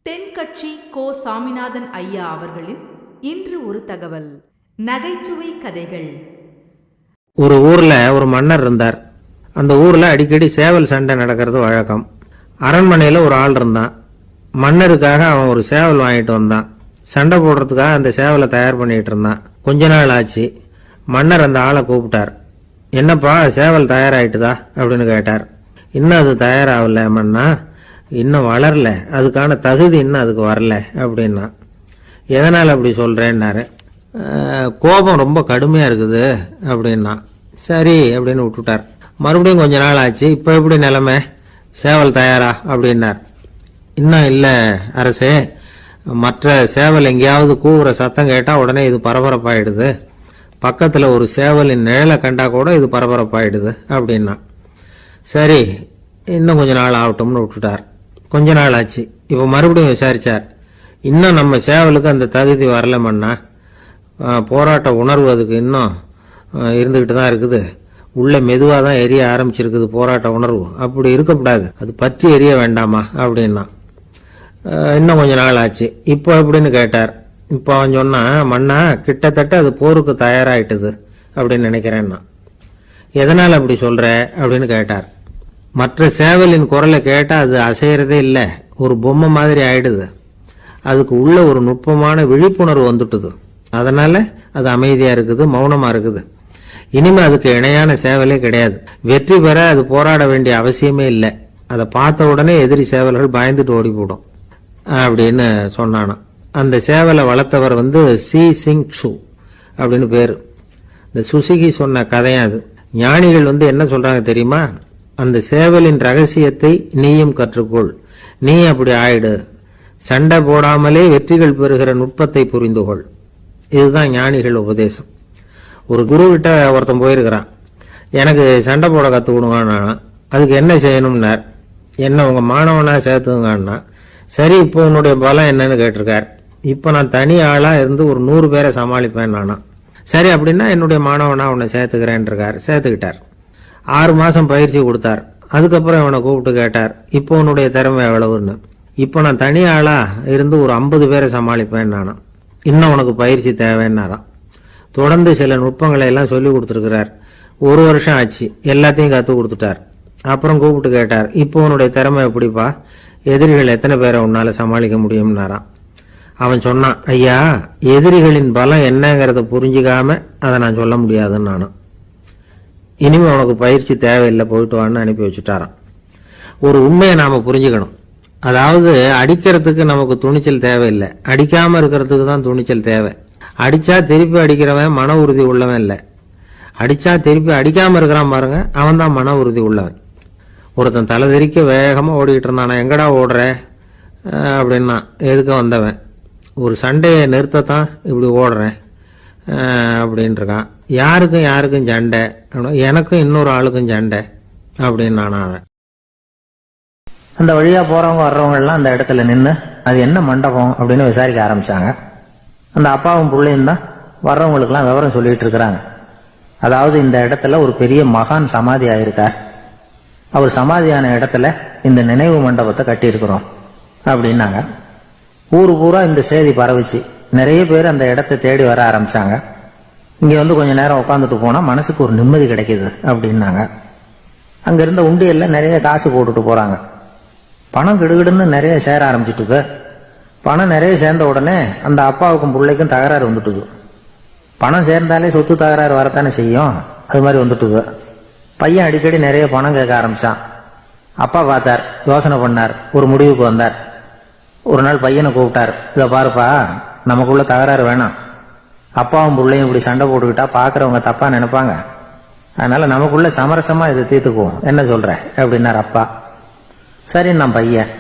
தென்கட்சி கோ. சாமிநாதன் ஐயா அவர்களின் இன்று ஒரு தகவல். நகைச்சுவை கதைகள். ஒரு ஊர்ல ஒரு மன்னர் இருந்தார். அந்த ஊர்ல அடிக்கடி சேவல் சண்டை நடக்கிறது வழக்கம். அரண்மனையில ஒரு ஆள் இருந்தான். மன்னருக்காக அவன் ஒரு சேவல் வாங்கிட்டு வந்தான். சண்டை போடுறதுக்காக அந்த சேவலை தயார் பண்ணிட்டு இருந்தான். கொஞ்ச நாள் ஆச்சு. மன்னர் அந்த ஆளை கூப்பிட்டார். என்னப்பா, சேவல் தயாராயிட்டுதா அப்படின்னு கேட்டார். இன்னும் அது தயாராகல மன்னா, இன்னும் வளரல, அதுக்கான தகுதி இன்னும் அதுக்கு வரல அப்படின்னா. எதனால் அப்படி சொல்றேன்னாரு. கோபம் ரொம்ப கடுமையா இருக்குது அப்படின்னா. சரி அப்படின்னு விட்டுட்டார். மறுபடியும் கொஞ்ச நாள் ஆச்சு. இப்போ எப்படி நிலைமை, சேவல் தயாரா அப்படின்னார். இன்னும் இல்லை அரசே, மற்ற சேவல் எங்கேயாவது கூவுற சத்தம் கேட்டால் உடனே இது பரபரப்பாயிடுது. பக்கத்தில் ஒரு சேவலின் நிழலை கண்டா கூட இது பரபரப்பாயிடுது அப்படின்னா. சரி, இன்னும் கொஞ்ச நாள் ஆகட்டும்னு விட்டுட்டார். கொஞ்ச நாள் ஆச்சு. இப்போ மறுபடியும் விசாரிச்சார். இன்னும் நம்ம சேவலுக்கு அந்த தகுதி வரலமன்னா, போராட்ட உணர்வு அதுக்கு இன்னும் இருந்துக்கிட்டு தான் இருக்குது. உள்ள மெதுவாக தான் எரிய ஆரம்பிச்சிருக்குது போராட்ட உணர்வு. அப்படி இருக்கக்கூடாது, அது பற்றி எரிய வேண்டாமா அப்படின்னா. இன்னும் கொஞ்ச நாள் ஆச்சு. இப்போ எப்படின்னு கேட்டார். இப்போ அவன் சொன்னா, மன்னா கிட்டத்தட்ட அது போருக்கு தயாராயிட்டுது அப்படின்னு நினைக்கிறேன்னா. எதனால் அப்படி சொல்ற அப்படின்னு கேட்டார். மற்ற சேவலின் குரலை கேட்டால் அது அசையறதே இல்லை, ஒரு பொம்மை மாதிரி ஆயிடுது. அதுக்கு உள்ள ஒரு நுட்பமான விழிப்புணர்வு வந்துட்டுது. அதனால அது அமைதியா இருக்குது, மௌனமா இருக்குது. இனிமே அதுக்கு இணையான சேவலே கிடையாது. வெற்றி பெற அது போராட வேண்டிய அவசியமே இல்லை. அதை பார்த்த உடனே எதிரி சேவல்கள் பயந்துட்டு ஓடி போடும் அப்படின்னு சொன்னானா. அந்த சேவலை வளர்த்தவர் சி சிங் சு அப்படின்னு பேரு. இந்த சுசுகி சொன்ன கதையா அது. ஞானிகள் என்ன சொல்றாங்க தெரியுமா? அந்த சேவலின் ரகசியத்தை நீயும் கற்றுக்கொள், நீ அப்படி ஆயிடு, சண்டை போடாமலே வெற்றிகள் பெறுகிற நுட்பத்தை புரிந்து கொள். இதுதான் ஞானிகள் உபதேசம். ஒரு குரு கிட்ட ஒருத்தன் போயிருக்கிறான். எனக்கு சண்டை போட கற்றுக் கொடுங்கன்னா. அதுக்கு என்ன செய்யணும்னார். என்ன உங்க மாணவனா சேர்த்துங்கன்னா. சரி, இப்போ உன்னுடைய பலம் என்னன்னு கேட்டிருக்கார். இப்போ நான் தனி ஆளா இருந்து ஒரு 100 பேரை சமாளிப்பேன் நானா. சரி அப்படின்னா என்னுடைய மாணவனா உன்னை சேர்த்துக்கிறேன் இருக்கார். சேர்த்துக்கிட்டார். 6 மாசம் பயிற்சி கொடுத்தார். அதுக்கப்புறம் இவனை கூப்பிட்டு கேட்டார், இப்போ உன்னுடைய திறமை எவ்வளவுன்னு. இப்போ நான் தனி ஆளா இருந்து ஒரு 50 பேரை சமாளிப்பேன் நானா. இன்னும் உனக்கு பயிற்சி தேவைன்னாராம். தொடர்ந்து சில நுட்பங்களை எல்லாம் சொல்லி கொடுத்துருக்கிறார். 1 வருஷம் ஆச்சு. எல்லாத்தையும் கற்றுக் கொடுத்துட்டார். அப்புறம் கூப்பிட்டு கேட்டார், இப்போ உன்னுடைய திறமை எப்படிப்பா, எதிரிகள் எத்தனை பேரை உன்னால சமாளிக்க முடியும்னாராம். அவன் சொன்னான், ஐயா, எதிரிகளின் பலம் என்னங்கிறத புரிஞ்சுக்காம அதை நான் சொல்ல முடியாதுன்னு நானும். இனிமே உனக்கு பயிற்சி தேவையில்லை, போயிட்டு வான்னு அனுப்பி வச்சுட்டாரான். ஒரு உண்மையை நாம புரிஞ்சுக்கணும். அதாவது அடிக்கிறதுக்கு நமக்கு துணிச்சல் தேவையில்லை, அடிக்காம இருக்கிறதுக்கு தான் துணிச்சல் தேவை. அடிச்சா திருப்பி அடிக்கிறவன் மன உறுதி உள்ளவன் இல்லை. அடிச்சா திருப்பி அடிக்காம இருக்கிறான் பாருங்க, அவன் தான் மன உறுதி உள்ளவன். ஒருத்தன் தலை தெறிக்க வேகமா ஓடிக்கிட்டு இருந்தானா. எங்கடா ஓடுற அப்படின்னா. எதுக்க வந்தவன். ஒரு சண்டையை நிறுத்தத்தான் இப்படி ஓடுறேன் அப்படின்னு இருக்கான். யாருக்கும் யாருக்கும் சண்டை, எனக்கும் இன்னொரு ஆளுக்கும் சண்டை அப்படின்னு நானா அவன். அந்த வழியா போறவங்க வர்றவங்க எல்லாம் அந்த இடத்துல நின்று அது என்ன மண்டபம் அப்படின்னு விசாரிக்க ஆரம்பிச்சாங்க. அந்த அப்பாவும் பிள்ளையும் தான் வர்றவங்களுக்கெல்லாம் விவரம் சொல்லிட்டு இருக்கிறாங்க. அதாவது இந்த இடத்துல ஒரு பெரிய மகான் சமாதி ஆயிருக்கார். அவர் சமாதியான இடத்துல இந்த நினைவு மண்டபத்தை கட்டியிருக்கிறோம் அப்படின்னாங்க. ஊரு பூரா இந்த செய்தி பரவிச்சு. நிறைய பேர் அந்த இடத்தை தேடி வர ஆரம்பிச்சாங்க. இங்க கொஞ்ச நேரம் உட்காந்துட்டு போனா மனசுக்கு ஒரு நிம்மதி கிடைக்குது அப்படின்னாங்க. அங்க இருந்த உண்டியல்ல நிறைய காசு போட்டுட்டு போறாங்க. பணம் கிடுகிடுன்னு நிறைய சேர ஆரம்பிச்சுட்டுது. பணம் நிறைய சேர்ந்த உடனே அந்த அப்பாவுக்கும் பிள்ளைக்கும் தகராறு வந்துட்டுது. பணம் சேர்ந்தாலே சொத்து தகராறு வரத்தானே செய்யும். அது மாதிரி வந்துட்டுது. பையன் அடிக்கடி நிறைய பணம் கேட்க ஆரம்பிச்சான். அப்பா பார்த்தார், யோசனை பண்ணார், ஒரு முடிவுக்கு வந்தார். ஒரு நாள் பையனை கூப்பிட்டார். இதை பாருப்பா, நமக்குள்ள தகராறு வேணாம். அப்பாவும் பிள்ளையும் இப்படி சண்டை போட்டுக்கிட்டா பாக்குறவங்க தப்பா நினைப்பாங்க. அதனால நமக்குள்ள சமரசமா இதை தீர்த்துக்குவோம், என்ன சொல்ற அப்படின்னார் அப்பா. சரி நான் பையன்.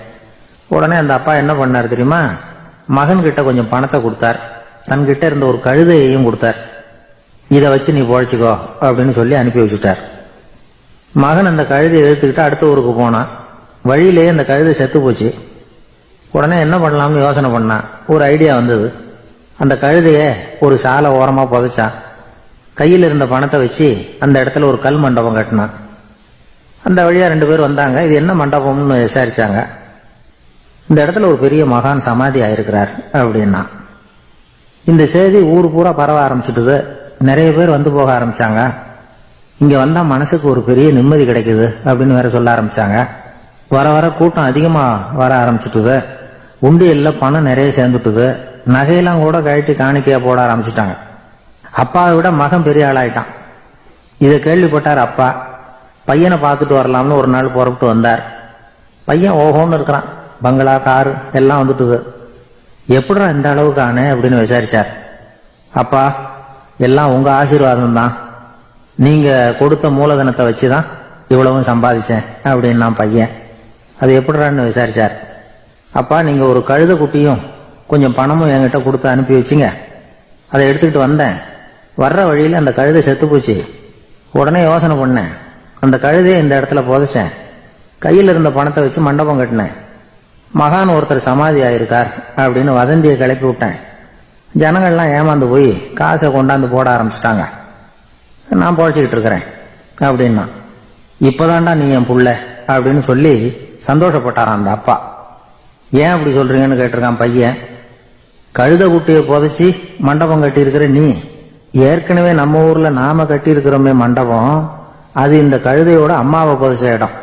உடனே அந்த அப்பா என்ன பண்ணார் தெரியுமா? மகன் கிட்ட கொஞ்சம் பணத்தை கொடுத்தார். தன்கிட்ட இருந்த ஒரு கழுதையையும் கொடுத்தார். இதை வச்சு நீ பொழைச்சிக்கோ அப்படின்னு சொல்லி அனுப்பி வச்சுட்டார். மகன் அந்த கழுதையை இழுத்துக்கிட்டு அடுத்த ஊருக்கு போனான். வழியிலேயே அந்த கழுதை செத்து போச்சு. உடனே என்ன பண்ணலாம்னு யோசனை பண்ணான். ஒரு ஐடியா வந்தது. அந்த கழுதைய ஒரு சாலை ஓரமா புதைச்சான். கையில் இருந்த பணத்தை வச்சு அந்த இடத்துல ஒரு கல் மண்டபம் கட்டினான். அந்த வழியா 2 பேர் வந்தாங்க. இது என்ன மண்டபம்னு விசாரிச்சாங்க. இந்த இடத்துல ஒரு பெரிய மகான் சமாதி ஆயிருக்கிறார் அப்படின்னா. இந்த செய்தி ஊர் பூரா பரவ ஆரம்பிச்சுட்டுது. நிறைய பேர் வந்து போக ஆரம்பிச்சாங்க. இங்க வந்தா மனசுக்கு ஒரு பெரிய நிம்மதி கிடைக்குது அப்படின்னு வேற சொல்ல ஆரம்பிச்சாங்க. வர வர கூட்டம் அதிகமா வர ஆரம்பிச்சுட்டுது. உண்டியல்ல பணம் நிறைய சேர்ந்துட்டுது. நகையெல்லாம் கூட கழட்டி காணிக்கையா போட ஆரம்பிச்சுட்டாங்க. அப்பாவை விட மகன் பெரிய ஆளாயிட்டான். இதை கேள்விப்பட்டார் அப்பா. பையனை பார்த்துட்டு வரலாம்னு ஒரு நாள் புறப்பட்டு வந்தார். பையன் ஓஹோன்னு இருக்கிறான். பங்களா, காரு எல்லாம் வந்துட்டுது. எப்படிடா இந்த அளவுக்கு ஆனே அப்படின்னு விசாரிச்சார். அப்பா, எல்லாம் உங்க ஆசீர்வாதம் தான். நீங்க கொடுத்த மூலதனத்தை வச்சுதான் இவ்வளவும் சம்பாதிச்சேன் அப்படின்னு நான் பையன். அது எப்படிடான்னு விசாரிச்சார். அப்பா, நீங்க ஒரு கழுத குட்டியும் கொஞ்சம் பணமும் என்கிட்ட கொடுத்து அனுப்பி வச்சிங்க. அதை எடுத்துக்கிட்டு வந்தேன். வர்ற வழியில் அந்த கழுதை செத்து போச்சு. உடனே யோசனை பண்ணேன். அந்த கழுதையை இந்த இடத்துல புதைச்சேன். கையில் இருந்த பணத்தை வச்சு மண்டபம் கட்டினேன். மகான் ஒருத்தர் சமாதி ஆயிருக்கார் அப்படின்னு வதந்தியை கிளப்பி விட்டேன். ஜனங்கள்லாம் ஏமாந்து போய் காசை கொண்டாந்து போட ஆரம்பிச்சிட்டாங்க. நான் பொழைச்சிக்கிட்டு இருக்கிறேன் அப்படின்னா. இப்பதான்டா நீ என் புள்ள அப்படின்னு சொல்லி சந்தோஷப்பட்டாரான் அந்த அப்பா. ஏன் அப்படி சொல்றீங்கன்னு கேட்டிருக்கான் பையன். கழுத குட்டியை புதைச்சி மண்டபம் கட்டி இருக்கிற நீ, ஏற்கனவே நம்ம ஊர்ல நாம கட்டி இருக்கிறோமே மண்டபம், அது இந்த கழுதையோட அம்மாவை புதைச்ச இடம்.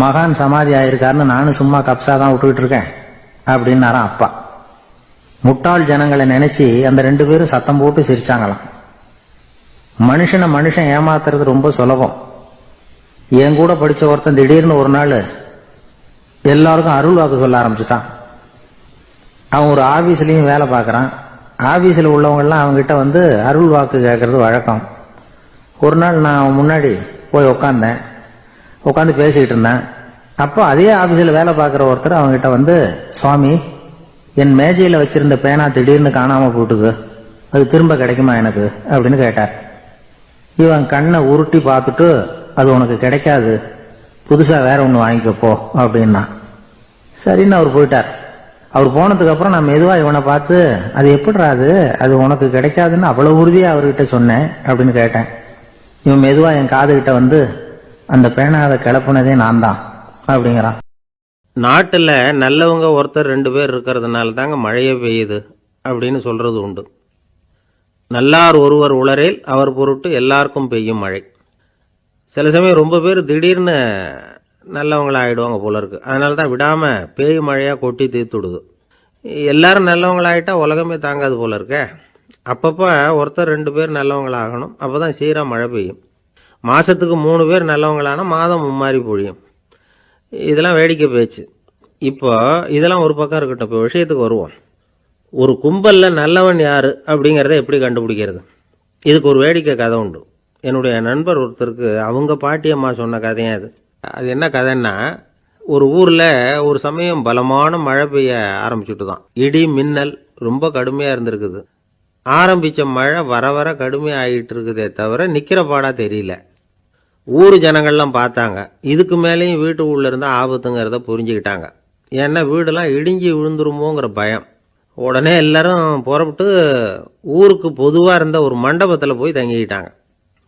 மகான் சமாதி ஆயிருக்காருன்னு நானும் சும்மா கப்சாதான் விட்டுக்கிட்டு இருக்கேன் அப்படின்னாரான் அப்பா. முட்டாள் ஜனங்களை நினைச்சு அந்த 2 பேரும் சத்தம் போட்டு சிரிச்சாங்களாம். மனுஷன் ஏமாத்துறது ரொம்ப சுலபம். என் கூட படிச்ச ஒருத்தன் திடீர்னு ஒரு நாள் எல்லாருக்கும் அருள் வாக்கு சொல்ல ஆரம்பிச்சுட்டான். அவன் ஒரு ஆபீஸ்லயும் வேலை பார்க்கறான். ஆபீஸ்ல உள்ளவங்க எல்லாம் அவங்ககிட்ட வந்து அருள் வாக்கு கேட்கறது வழக்கம். ஒரு நாள் நான் அவன் முன்னாடி போய் உட்காந்து பேசிக்கிட்டு இருந்தேன். அப்போ அதே ஆபீஸ்ல வேலை பார்க்குற ஒருத்தர் அவங்ககிட்ட வந்து, சுவாமி, என் மேஜையில வச்சிருந்த பேனா திடீர்னு காணாம போட்டுது, அது திரும்ப கிடைக்குமா எனக்கு அப்படின்னு கேட்டார். இவன் கண்ணை உருட்டி பார்த்துட்டு, அது உனக்கு கிடைக்காது, புதுசா வேற ஒன்று வாங்கிக்கப்போ அப்படின்னா. சரின்னு அவர் போயிட்டார். அவர் போனதுக்கு அப்புறம் நான் மெதுவா இவனை பார்த்து, அது எப்படிடா அது உனக்கு கிடைக்காதுன்னு அவ்வளவு உறுதியா அவர்கிட்ட சொன்னேன் அப்படின்னு கேட்டேன். இவன் மெதுவா என் காதுகிட்ட வந்து, அந்த பேனாவை கிளப்புனதே நான் தான் அப்படிங்கிறான். நாட்டில் நல்லவங்க ஒருத்தர் 2 பேர் இருக்கிறதுனால தாங்க மழையே பெய்யுது அப்படின்னு சொல்றது உண்டு. நல்லார் ஒருவர் உளரேல் அவர் பொருட்டு எல்லாருக்கும் பெய்யும் மழை. சில சமயம் ரொம்ப பேர் திடீர்னு நல்லவங்களா ஆயிடுவாங்க போல இருக்கு. அதனால தான் விடாம பேய் மழையா கொட்டி தீர்த்துடுது. எல்லாரும் நல்லவங்களாயிட்டா உலகமே தாங்காது போல இருக்க. அப்பப்போ ஒருத்தர் 2 பேர் நல்லவங்களாகணும். அப்போதான் சீரா மழை பெய்யும். மாசத்துக்கு 3 பேர் நல்லவங்களானா மாதம் மும்மாரி பொழியும். இதெல்லாம் வேடிக்கை பேச்சு. இப்போ இதெல்லாம் ஒரு பக்கம் இருக்கட்டும். இப்போ விஷயத்துக்கு வருவோம். ஒரு கும்பல்ல நல்லவன் யாரு அப்படிங்கிறத எப்படி கண்டுபிடிக்கிறது? இதுக்கு ஒரு வேடிக்கை கதை உண்டு. என்னுடைய நண்பர் ஒருத்தருக்கு அவங்க பாட்டியம்மா சொன்ன கதையா அது. அது என்ன கதைன்னா, ஒரு ஊர்ல ஒரு சமயம் பலமான மழை பெய்ய ஆரம்பிச்சுட்டு தான். இடி மின்னல் ரொம்ப கடுமையா இருந்திருக்குது. ஆரம்பிச்ச மழை வர வர கடுமையா ஆகிட்டு இருக்குதே தவிர நிக்கிற பாடா தெரியல. ஊர் ஜனங்கள்லாம் பார்த்தாங்க. இதுக்கு மேலேயும் வீட்டு உள்ள இருந்தா ஆபத்துங்கிறத புரிஞ்சுக்கிட்டாங்க. ஏன்னா வீடெல்லாம் இடிஞ்சு விழுந்துருமோங்கிற பயம். உடனே எல்லாரும் புறப்பட்டு ஊருக்கு பொதுவா இருந்த ஒரு மண்டபத்துல போய் தங்கிக்கிட்டாங்க.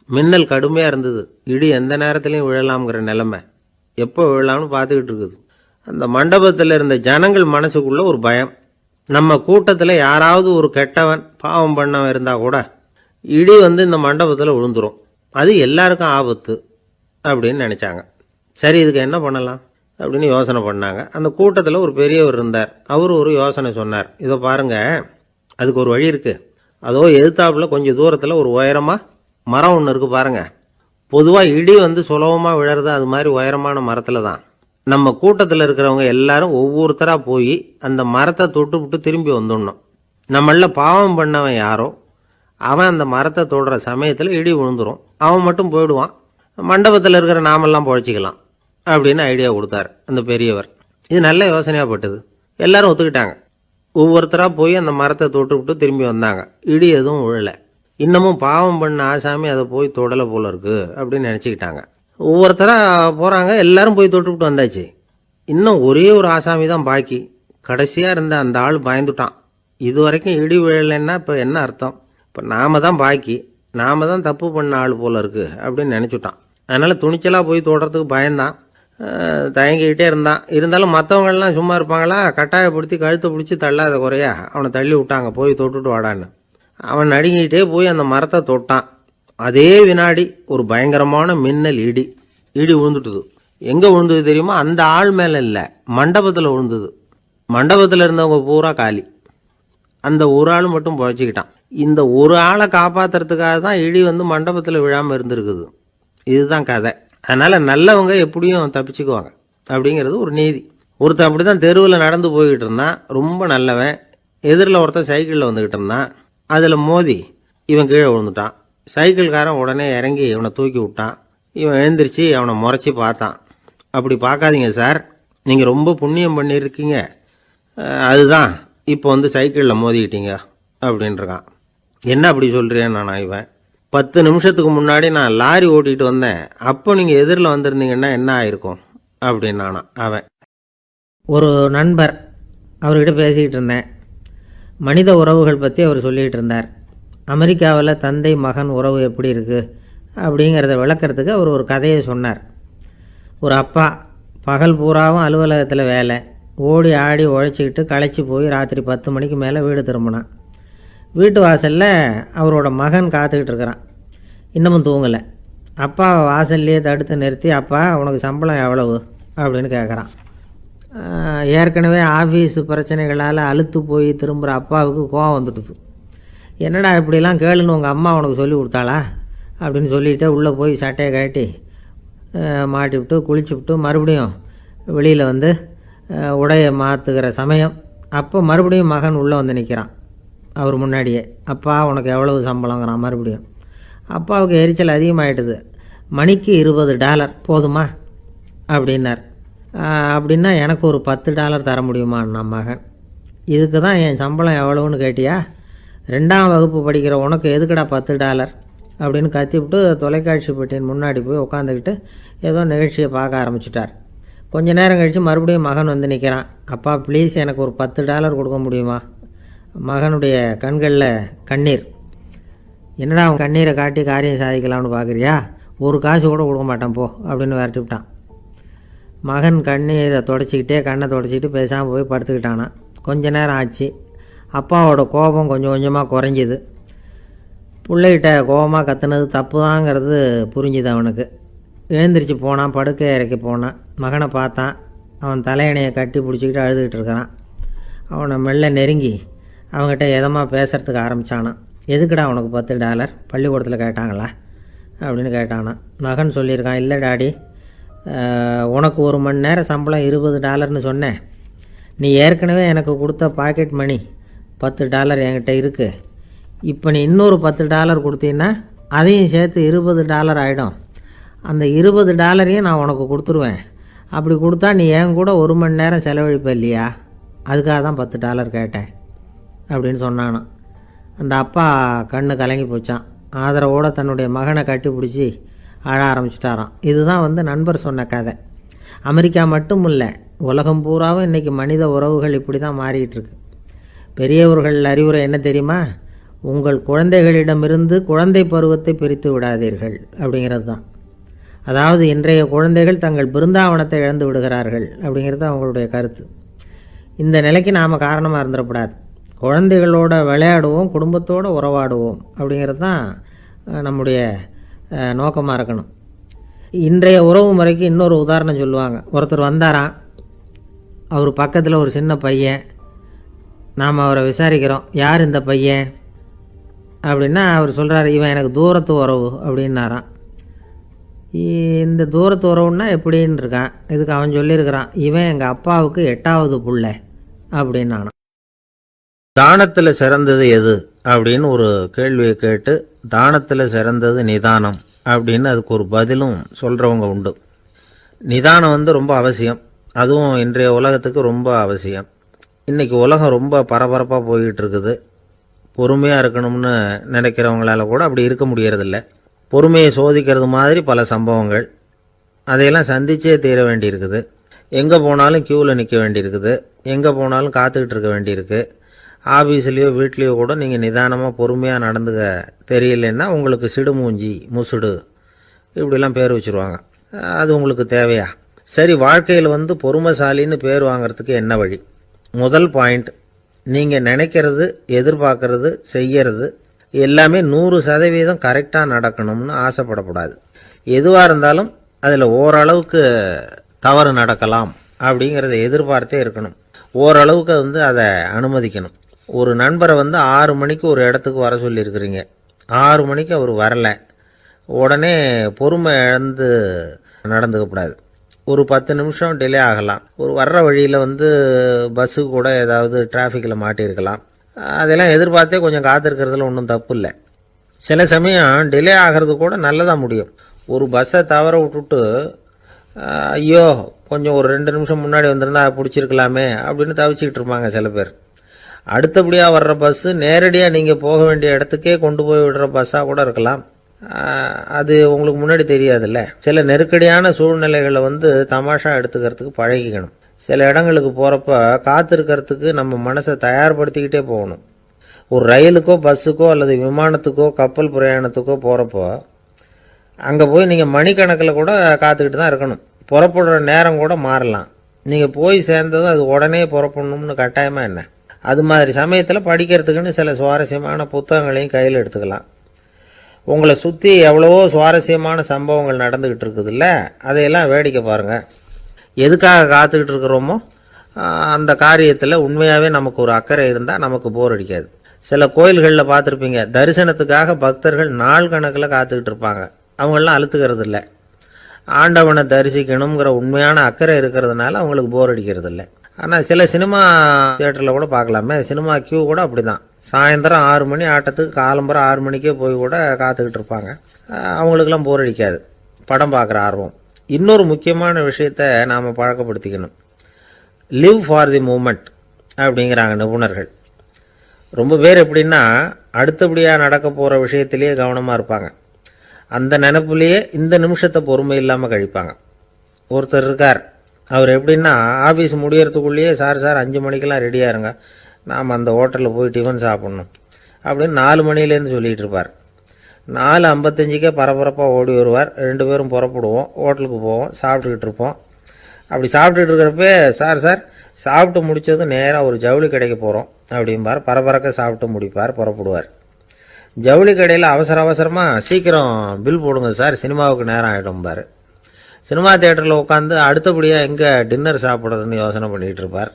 மின்னல் கடுமையா இருந்தது. இடி எந்த நேரத்திலையும் விழலாம்ங்கிற நிலைமை. எப்போ விழலாம்னு பார்த்துக்கிட்டு இருக்குது. அந்த மண்டபத்தில் இருந்த ஜனங்கள் மனசுக்குள்ள ஒரு பயம். நம்ம கூட்டத்தில் யாராவது ஒரு கெட்டவன் பாவம் பண்ணவன் இருந்தா கூட இடி வந்து இந்த மண்டபத்தில் விழுந்துரும், அது எல்லாருக்கும் ஆபத்து அப்படின்னு நினைச்சாங்க. சரி, இதுக்கு என்ன பண்ணலாம் அப்படின்னு யோசனை பண்ணாங்க. அந்த கூட்டத்தில் ஒரு பெரியவர் இருந்தார். அவர் ஒரு யோசனை சொன்னார். இதை பாருங்க, அதுக்கு ஒரு வழி இருக்கு. அதோ எதிர்த்தாப்புல கொஞ்சம் தூரத்தில் ஒரு உயரமா மரம் ஒன்று இருக்கு பாருங்க. பொதுவாக இடி வந்து சுலபமாக விழறது அது மாதிரி உயரமான மரத்தில் தான். நம்ம கூட்டத்தில் இருக்கிறவங்க எல்லாரும் ஒவ்வொருத்தரா போய் அந்த மரத்தை தொட்டு விட்டு திரும்பி வந்துடணும். நம்மள பாவம் பண்ணவன் யாரோ அவன் அந்த மரத்தை தொடுற சமயத்தில் இடி விழுந்துரும். அவன் மட்டும் போயிடுவான். மண்டபத்தில் இருக்கிற நாமெல்லாம் பொழைச்சிக்கலாம் அப்படின்னு ஐடியா கொடுத்தார் அந்த பெரியவர். இது நல்ல யோசனையா பட்டது. எல்லாரும் ஒத்துக்கிட்டாங்க. ஒவ்வொருத்தரா போய் அந்த மரத்தை தொட்டு விட்டு திரும்பி வந்தாங்க. இடி எதுவும் விழலை. இன்னமும் பாவம் பண்ண ஆசாமி அதை போய் தொடலை போல இருக்கு அப்படின்னு நினச்சிக்கிட்டாங்க. ஒவ்வொருத்தரா போகிறாங்க. எல்லாரும் போய் தொட்டுவிட்டு வந்தாச்சு. இன்னும் ஒரே ஒரு ஆசாமி தான் பாக்கி. கடைசியாக இருந்த அந்த ஆள் பயந்துட்டான். இது வரைக்கும் இடி விழலைன்னா இப்போ என்ன அர்த்தம்? இப்போ நாம தான் பாக்கி, நாம தான் தப்பு பண்ண ஆள் போல இருக்கு அப்படின்னு நினச்சிட்டான். அதனால் துணிச்சலாக போய் தொடுறதுக்கு பயந்தான். தயங்கிக்கிட்டே இருந்தான். இருந்தாலும் மற்றவங்கெல்லாம் சும்மா இருப்பாங்களா, கட்டாயப்படுத்தி கழுத்தை பிடிச்சி தள்ளாத குறையா அவனை தள்ளி விட்டாங்க, போய் தொட்டுட்டு வாடான்னு. அவன் நடுங்கிட்டே போய் அந்த மரத்தை தொட்டான். அதே வினாடி ஒரு பயங்கரமான மின்னல் இடி விழுந்துட்டுது. எங்கே விழுந்தது தெரியுமா? அந்த ஆள் மேலே இல்லை, மண்டபத்தில் விழுந்தது. மண்டபத்தில் இருந்தவங்க பூரா காலி. அந்த ஒரு ஆள் மட்டும் புழைச்சிக்கிட்டான். இந்த ஒரு ஆளை காப்பாற்றுறதுக்காக தான் இடி மண்டபத்தில் விழாமல் இருந்திருக்குது. இதுதான் கதை. அதனால் நல்லவங்க எப்படியும் தப்பிச்சுக்குவாங்க அப்படிங்கிறது ஒரு நீதி. ஒருத்தன் அப்படி தான் தெருவில் நடந்து போய்கிட்டு இருந்தான், ரொம்ப நல்லவன். எதிரில் ஒருத்தன் சைக்கிளில் வந்துக்கிட்டு இருந்தான். அதில் மோதி இவன் கீழே விழுந்துட்டான். சைக்கிள்காரன் உடனே இறங்கி இவனை தூக்கி விட்டான். இவன் எழுந்திரிச்சு அவனை முறைச்சி பார்த்தான். அப்படி பார்க்காதீங்க சார், நீங்கள் ரொம்ப புண்ணியம் பண்ணியிருக்கீங்க, அதுதான் இப்போ சைக்கிளில் மோதிக்கிட்டீங்க அப்படின்றான். என்ன அப்படி சொல்கிறேன் நானா? இவன் 10 நிமிஷத்துக்கு முன்னாடி நான் லாரி ஓட்டிகிட்டு வந்தேன், அப்போ நீங்கள் எதிரில் வந்திருந்தீங்கன்னா என்ன ஆயிருக்கும் அப்படின்னானா அவன். ஒரு நண்பர், அவர்கிட்ட பேசிக்கிட்டு இருந்தேன். மனித உறவுகள் பற்றி அவர் சொல்லிகிட்டு இருந்தார். அமெரிக்காவில் தந்தை மகன் உறவு எப்படி இருக்குது அப்படிங்கிறத விளக்கிறதுக்கு அவர் ஒரு கதையை சொன்னார். ஒரு அப்பா பகல் பூராவும் அலுவலகத்தில் வேலை, ஓடி ஆடி உழைச்சிக்கிட்டு களைச்சி போய் ராத்திரி 10 மணிக்கு மேலே வீடு திரும்பினான். வீட்டு வாசலில் அவரோட மகன் காத்துக்கிட்டு இருக்கிறான், இன்னமும் தூங்கலை. அப்பா வாசல்லையே தடுத்து நிறுத்தி, அப்பா உனக்கு சம்பளம் எவ்வளவு அப்படின்னு கேட்குறான். ஏற்கனவே ஆஃபீஸ் பிரச்சனைகளால் அலுத்து போய் திரும்புகிற அப்பாவுக்கு கோவம் வந்துடுது. என்னடா இப்படிலாம் கேளுன்னு உங்கள் அம்மா உனக்கு சொல்லி கொடுத்தாளா அப்படின்னு சொல்லிவிட்டு உள்ளே போய் சட்டையை கட்டி மாட்டிவிட்டு குளிச்சுவிட்டு மறுபடியும் வெளியில் உடையை மாற்றுகிற சமயம் அப்போ மறுபடியும் மகன் உள்ளே நிற்கிறான் அவர் முன்னாடியே. அப்பா உனக்கு எவ்வளவு சம்பளங்கிறான் மறுபடியும். அப்பாவுக்கு எரிச்சல் அதிகமாகிட்டுது. மணிக்கு $20 போதுமா அப்படின்னார். அப்படின்னா எனக்கு ஒரு $10 தர முடியுமான்னா மகன். இதுக்கு தான் என் சம்பளம் எவ்வளவுன்னு கேட்டியா? 2ஆம் வகுப்பு படிக்கிற உனக்கு எதுக்குடா $10 அப்படின்னு கத்திவிட்டு தொலைக்காட்சி பெட்டியின் முன்னாடி போய் உட்காந்துக்கிட்டு ஏதோ நிகழ்ச்சியை பார்க்க ஆரம்பிச்சிட்டார். கொஞ்ச நேரம் கழித்து மறுபடியும் மகன் நிற்கிறான். அப்பா ப்ளீஸ் எனக்கு ஒரு $10 கொடுக்க முடியுமா? மகனுடைய கண்களில் கண்ணீர். என்னடா அவன் கண்ணீரை காட்டி காரியம் சாதிக்கலாம்னு பார்க்குறியா? ஒரு காசு கூட கொடுக்க மாட்டான் போ அப்படின்னு விரட்டி விட்டான். மகன் கண்ணீரை தொடச்சிக்கிட்டே கண்ணை தொடச்சிக்கிட்டு பேசாமல் போய் படுத்துக்கிட்டானா. கொஞ்ச நேரம் ஆச்சு. அப்பாவோட கோபம் கொஞ்சம் கொஞ்சமாக குறைஞ்சிது. பிள்ளைகிட்ட கோபமாக கத்துனது தப்பு தாங்கிறது புரிஞ்சுது அவனுக்கு. எழுந்திரிச்சு போனான், படுக்கை இறக்கி போனான். மகனை பார்த்தான். அவன் தலையணையை கட்டி பிடிச்சிக்கிட்டு அழுதுகிட்டு இருக்கிறான். அவனை மெல்ல நெருங்கி அவங்ககிட்ட எதமாக பேசுகிறதுக்கு ஆரம்பித்தானான். எதுக்குடா உனக்கு $10 பள்ளிக்கூடத்தில் கேட்டாங்களா அப்படின்னு கேட்டானான். மகன் சொல்லியிருக்கான், இல்லை டாடி, உனக்கு 1 மணி நேரம் சம்பளம் $20ன்னு சொன்னேன். நீ ஏற்கனவே எனக்கு கொடுத்த பாக்கெட் மணி $10 என்கிட்ட இருக்குது. இப்போ நீ இன்னொரு $10 கொடுத்தீங்கன்னா அதையும் சேர்த்து $20 ஆகிடும். அந்த $20 நான் உனக்கு கொடுத்துருவேன். அப்படி கொடுத்தா நீ என் கூட 1 மணி நேரம் செலவழிப்ப இல்லையா? அதுக்காக தான் $10 கேட்டேன் அப்படின்னு சொன்னானான். அந்த அப்பா கண்ணு கலங்கி போச்சான். ஆதரவோடு தன்னுடைய மகனை கட்டி பிடிச்சி அழ ஆரம்பிச்சிட்டாராம். இதுதான் நண்பர் சொன்ன கதை. அமெரிக்கா மட்டும் இல்லை, உலகம் பூராவும் இன்றைக்கி மனித உறவுகள் இப்படி தான் மாறிக்கிட்டு இருக்கு. பெரியவர்கள் அறிவுரை என்ன தெரியுமா? உங்கள் குழந்தைகளிடமிருந்து குழந்தை பருவத்தை பிரித்து விடாதீர்கள் அப்படிங்கிறது தான். அதாவது இன்றைய குழந்தைகள் தங்கள் பிருந்தாவனத்தை இழந்து விடுகிறார்கள் அப்படிங்கிறது அவங்களுடைய கருத்து. இந்த நிலைக்கு நாம் காரணமாக இருந்துடக்கூடாது. குழந்தைகளோட விளையாடுவோம், குடும்பத்தோடு உறவாடுவோம் அப்படிங்கிறது தான் நம்முடைய நோக்கமாக இருக்கணும். இன்றைய உறவு முறைக்கு இன்னொரு உதாரணம் சொல்லுவாங்க. ஒருத்தர் வந்தாராம், அவர் பக்கத்தில் ஒரு சின்ன பையன். நாம் அவரை விசாரிக்கிறோம், யார் இந்த பையன் அப்படின்னா அவர் சொல்கிறார், இவன் எனக்கு தூரத்து உறவு அப்படின்னாராம். இந்த தூரத்து உறவுன்னா எப்படின்னு இருக்கான். இதுக்கு அவன் சொல்லியிருக்கிறான், இவன் எங்கள் அப்பாவுக்கு 8வது புள்ள அப்படின்னானான். தானத்தில் சிறந்தது எது அப்படின்னு ஒரு கேள்வியை கேட்டு, தானத்தில் சிறந்தது நிதானம் அப்படின்னு அதுக்கு ஒரு பதிலும் சொல்கிறவங்க உண்டு. நிதானம் ரொம்ப அவசியம். அதுவும் இன்றைய உலகத்துக்கு ரொம்ப அவசியம். இன்றைக்கி உலகம் ரொம்ப பரபரப்பாக போய்கிட்டு இருக்குது. பொறுமையாக இருக்கணும்னு நினைக்கிறவங்களால கூட அப்படி இருக்க முடியறதில்ல. பொறுமையை சோதிக்கிறது மாதிரி பல சம்பவங்கள், அதையெல்லாம் சந்திச்சே தீர வேண்டியிருக்குது. எங்கே போனாலும் க்யூவில் நிற்க வேண்டியிருக்குது. எங்கே போனாலும் காத்துக்கிட்டு இருக்க வேண்டியிருக்கு. ஆஃபீஸ்லேயோ வீட்லேயோ கூட நீங்கள் நிதானமாக பொறுமையாக நடந்துக்க தெரியலன்னா உங்களுக்கு சிடுமூஞ்சி, முசுடு இப்படிலாம் பேர் வச்சுருவாங்க. அது உங்களுக்கு தேவையா? சரி, வாழ்க்கையில் பொறுமைசாலின்னு பேர் வாங்கிறதுக்கு என்ன வழி? முதல் பாயிண்ட், நீங்கள் நினைக்கிறது, எதிர்பார்க்கறது, செய்யறது எல்லாமே 100% கரெக்டாக நடக்கணும்னு ஆசைப்படக்கூடாது. எதுவாக இருந்தாலும் அதில் ஓரளவுக்கு தவறு நடக்கலாம் அப்படிங்கிறத எதிர்பார்த்தே இருக்கணும். ஓரளவுக்கு அதை அனுமதிக்கணும். ஒரு நண்பரை 6 மணிக்கு ஒரு இடத்துக்கு வர சொல்லியிருக்கிறீங்க. 6 மணிக்கு அவர் வரலை, உடனே பொறுமை இழந்து நடந்துக்கக்கூடாது. ஒரு 10 நிமிஷம் டிலே ஆகலாம். ஒரு வர்ற வழியில் பஸ்ஸு கூட ஏதாவது டிராஃபிக்கில் மாட்டியிருக்கலாம். அதெல்லாம் எதிர்பார்த்தே கொஞ்சம் காத்திருக்கிறதுல ஒன்றும் தப்பு இல்லை. சில சமயம் டிலே ஆகிறது கூட நல்லதாக முடியும். ஒரு பஸ்ஸை தவற விட்டுட்டு ஐயோ கொஞ்சம் ஒரு 2 நிமிஷம் முன்னாடி வந்திருந்தா பிடிச்சிருக்கலாமே அப்படின்னு தவிச்சிக்கிட்டு இருப்பாங்க சில பேர். அடுத்தபடியாக வர்ற பஸ்ஸு நேரடியாக நீங்கள் போக வேண்டிய இடத்துக்கே கொண்டு போய் விடுற பஸ்ஸாக கூட இருக்கலாம். அது உங்களுக்கு முன்னாடி தெரியாதுல்ல. சில நெருக்கடியான சூழ்நிலைகளை தமாஷா எடுத்துக்கிறதுக்கு பழகிக்கணும். சில இடங்களுக்கு போகிறப்ப காத்திருக்கிறதுக்கு நம்ம மனசை தயார்படுத்திக்கிட்டே போகணும். ஒரு ரயிலுக்கோ பஸ்ஸுக்கோ அல்லது விமானத்துக்கோ கப்பல் பிரயாணத்துக்கோ போகிறப்போ அங்கே போய் நீங்கள் மணிக்கணக்கில் கூட காத்துக்கிட்டு தான் இருக்கணும். புறப்படுற நேரம் கூட மாறலாம். நீங்கள் போய் சேர்ந்ததும் அது உடனே புறப்படணும்னு கட்டாயமாக என்ன? அது மாதிரி சமயத்தில் படிக்கிறதுக்குன்னு சில சுவாரஸ்யமான புத்தகங்களையும் கையில் எடுத்துக்கலாம். உங்களை சுற்றி எவ்வளவோ சுவாரஸ்யமான சம்பவங்கள் நடந்துக்கிட்டு இருக்குதுல்ல, அதையெல்லாம் வேடிக்கை பாருங்கள். எதுக்காக காத்துக்கிட்டு இருக்கிறோமோ அந்த காரியத்தில் உண்மையாகவே நமக்கு ஒரு அக்கறை இருந்தால் நமக்கு போர் அடிக்காது. சில கோயில்களில் பார்த்துருப்பீங்க, தரிசனத்துக்காக பக்தர்கள் நாள் கணக்கில் காத்துக்கிட்டு இருப்பாங்க. அவங்களெலாம் அழுத்துக்கிறது இல்லை. ஆண்டவனை தரிசிக்கணுங்கிற உண்மையான அக்கறை இருக்கிறதுனால அவங்களுக்கு போர் அடிக்கிறது இல்லை. ஆனால் சில சினிமா தியேட்டரில் கூட பார்க்கலாமே, சினிமா கியூ கூட அப்படி தான். சாயந்தரம் 6 மணி ஆட்டத்துக்கு காலம்பரம் 6 மணிக்கே போய் கூட காத்துக்கிட்டு இருப்பாங்க. அவங்களுக்கெல்லாம் போர் அடிக்காது, படம் பார்க்குற ஆர்வம். இன்னொரு முக்கியமான விஷயத்தை நாம் பழக்கப்படுத்திக்கணும். லிவ் ஃபார் தி மூமெண்ட் அப்படிங்கிறாங்க நிபுணர்கள். ரொம்ப பேர் எப்படின்னா அடுத்தபடியாக நடக்க போகிற விஷயத்திலேயே கவனமாக இருப்பாங்க. அந்த நினைப்புலேயே இந்த நிமிஷத்தை பொறுமை இல்லாமல் கழிப்பாங்க. ஒருத்தர் இருக்கார், அவர் எப்படின்னா ஆஃபீஸ் முடியறதுக்குள்ளேயே சார் 5 மணிக்கெல்லாம் ரெடியாக இருங்க, நாம் அந்த ஹோட்டலில் போய் டிஃபன் சாப்பிட்ணும் அப்படின்னு 4 மணிலேருந்து சொல்லிகிட்டு இருப்பார். 4:55 பரபரப்பாக ஓடி வருவார். 2 பேரும் புறப்படுவோம், ஹோட்டலுக்கு போவோம், சாப்பிட்டுக்கிட்டு இருப்போம். அப்படி சாப்பிட்டுட்டு இருக்கிறப்ப சார் சாப்பிட்டு முடித்ததும் நேராக ஒரு ஜவுளி கடைக்கு போகிறோம் அப்படிம்பார். பரபரக்க சாப்பிட்டு முடிப்பார், புறப்படுவார். ஜவுளி கடையில் அவசரமாக சீக்கிரம் பில் போடுங்க சார், சினிமாவுக்கு நேரம் ஆகிடும்பார். சினிமா தியேட்டரில் உட்காந்து அடுத்தபடியாக எங்கே டின்னர் சாப்பிட்றதுன்னு யோசனை பண்ணிகிட்டு இருப்பார்.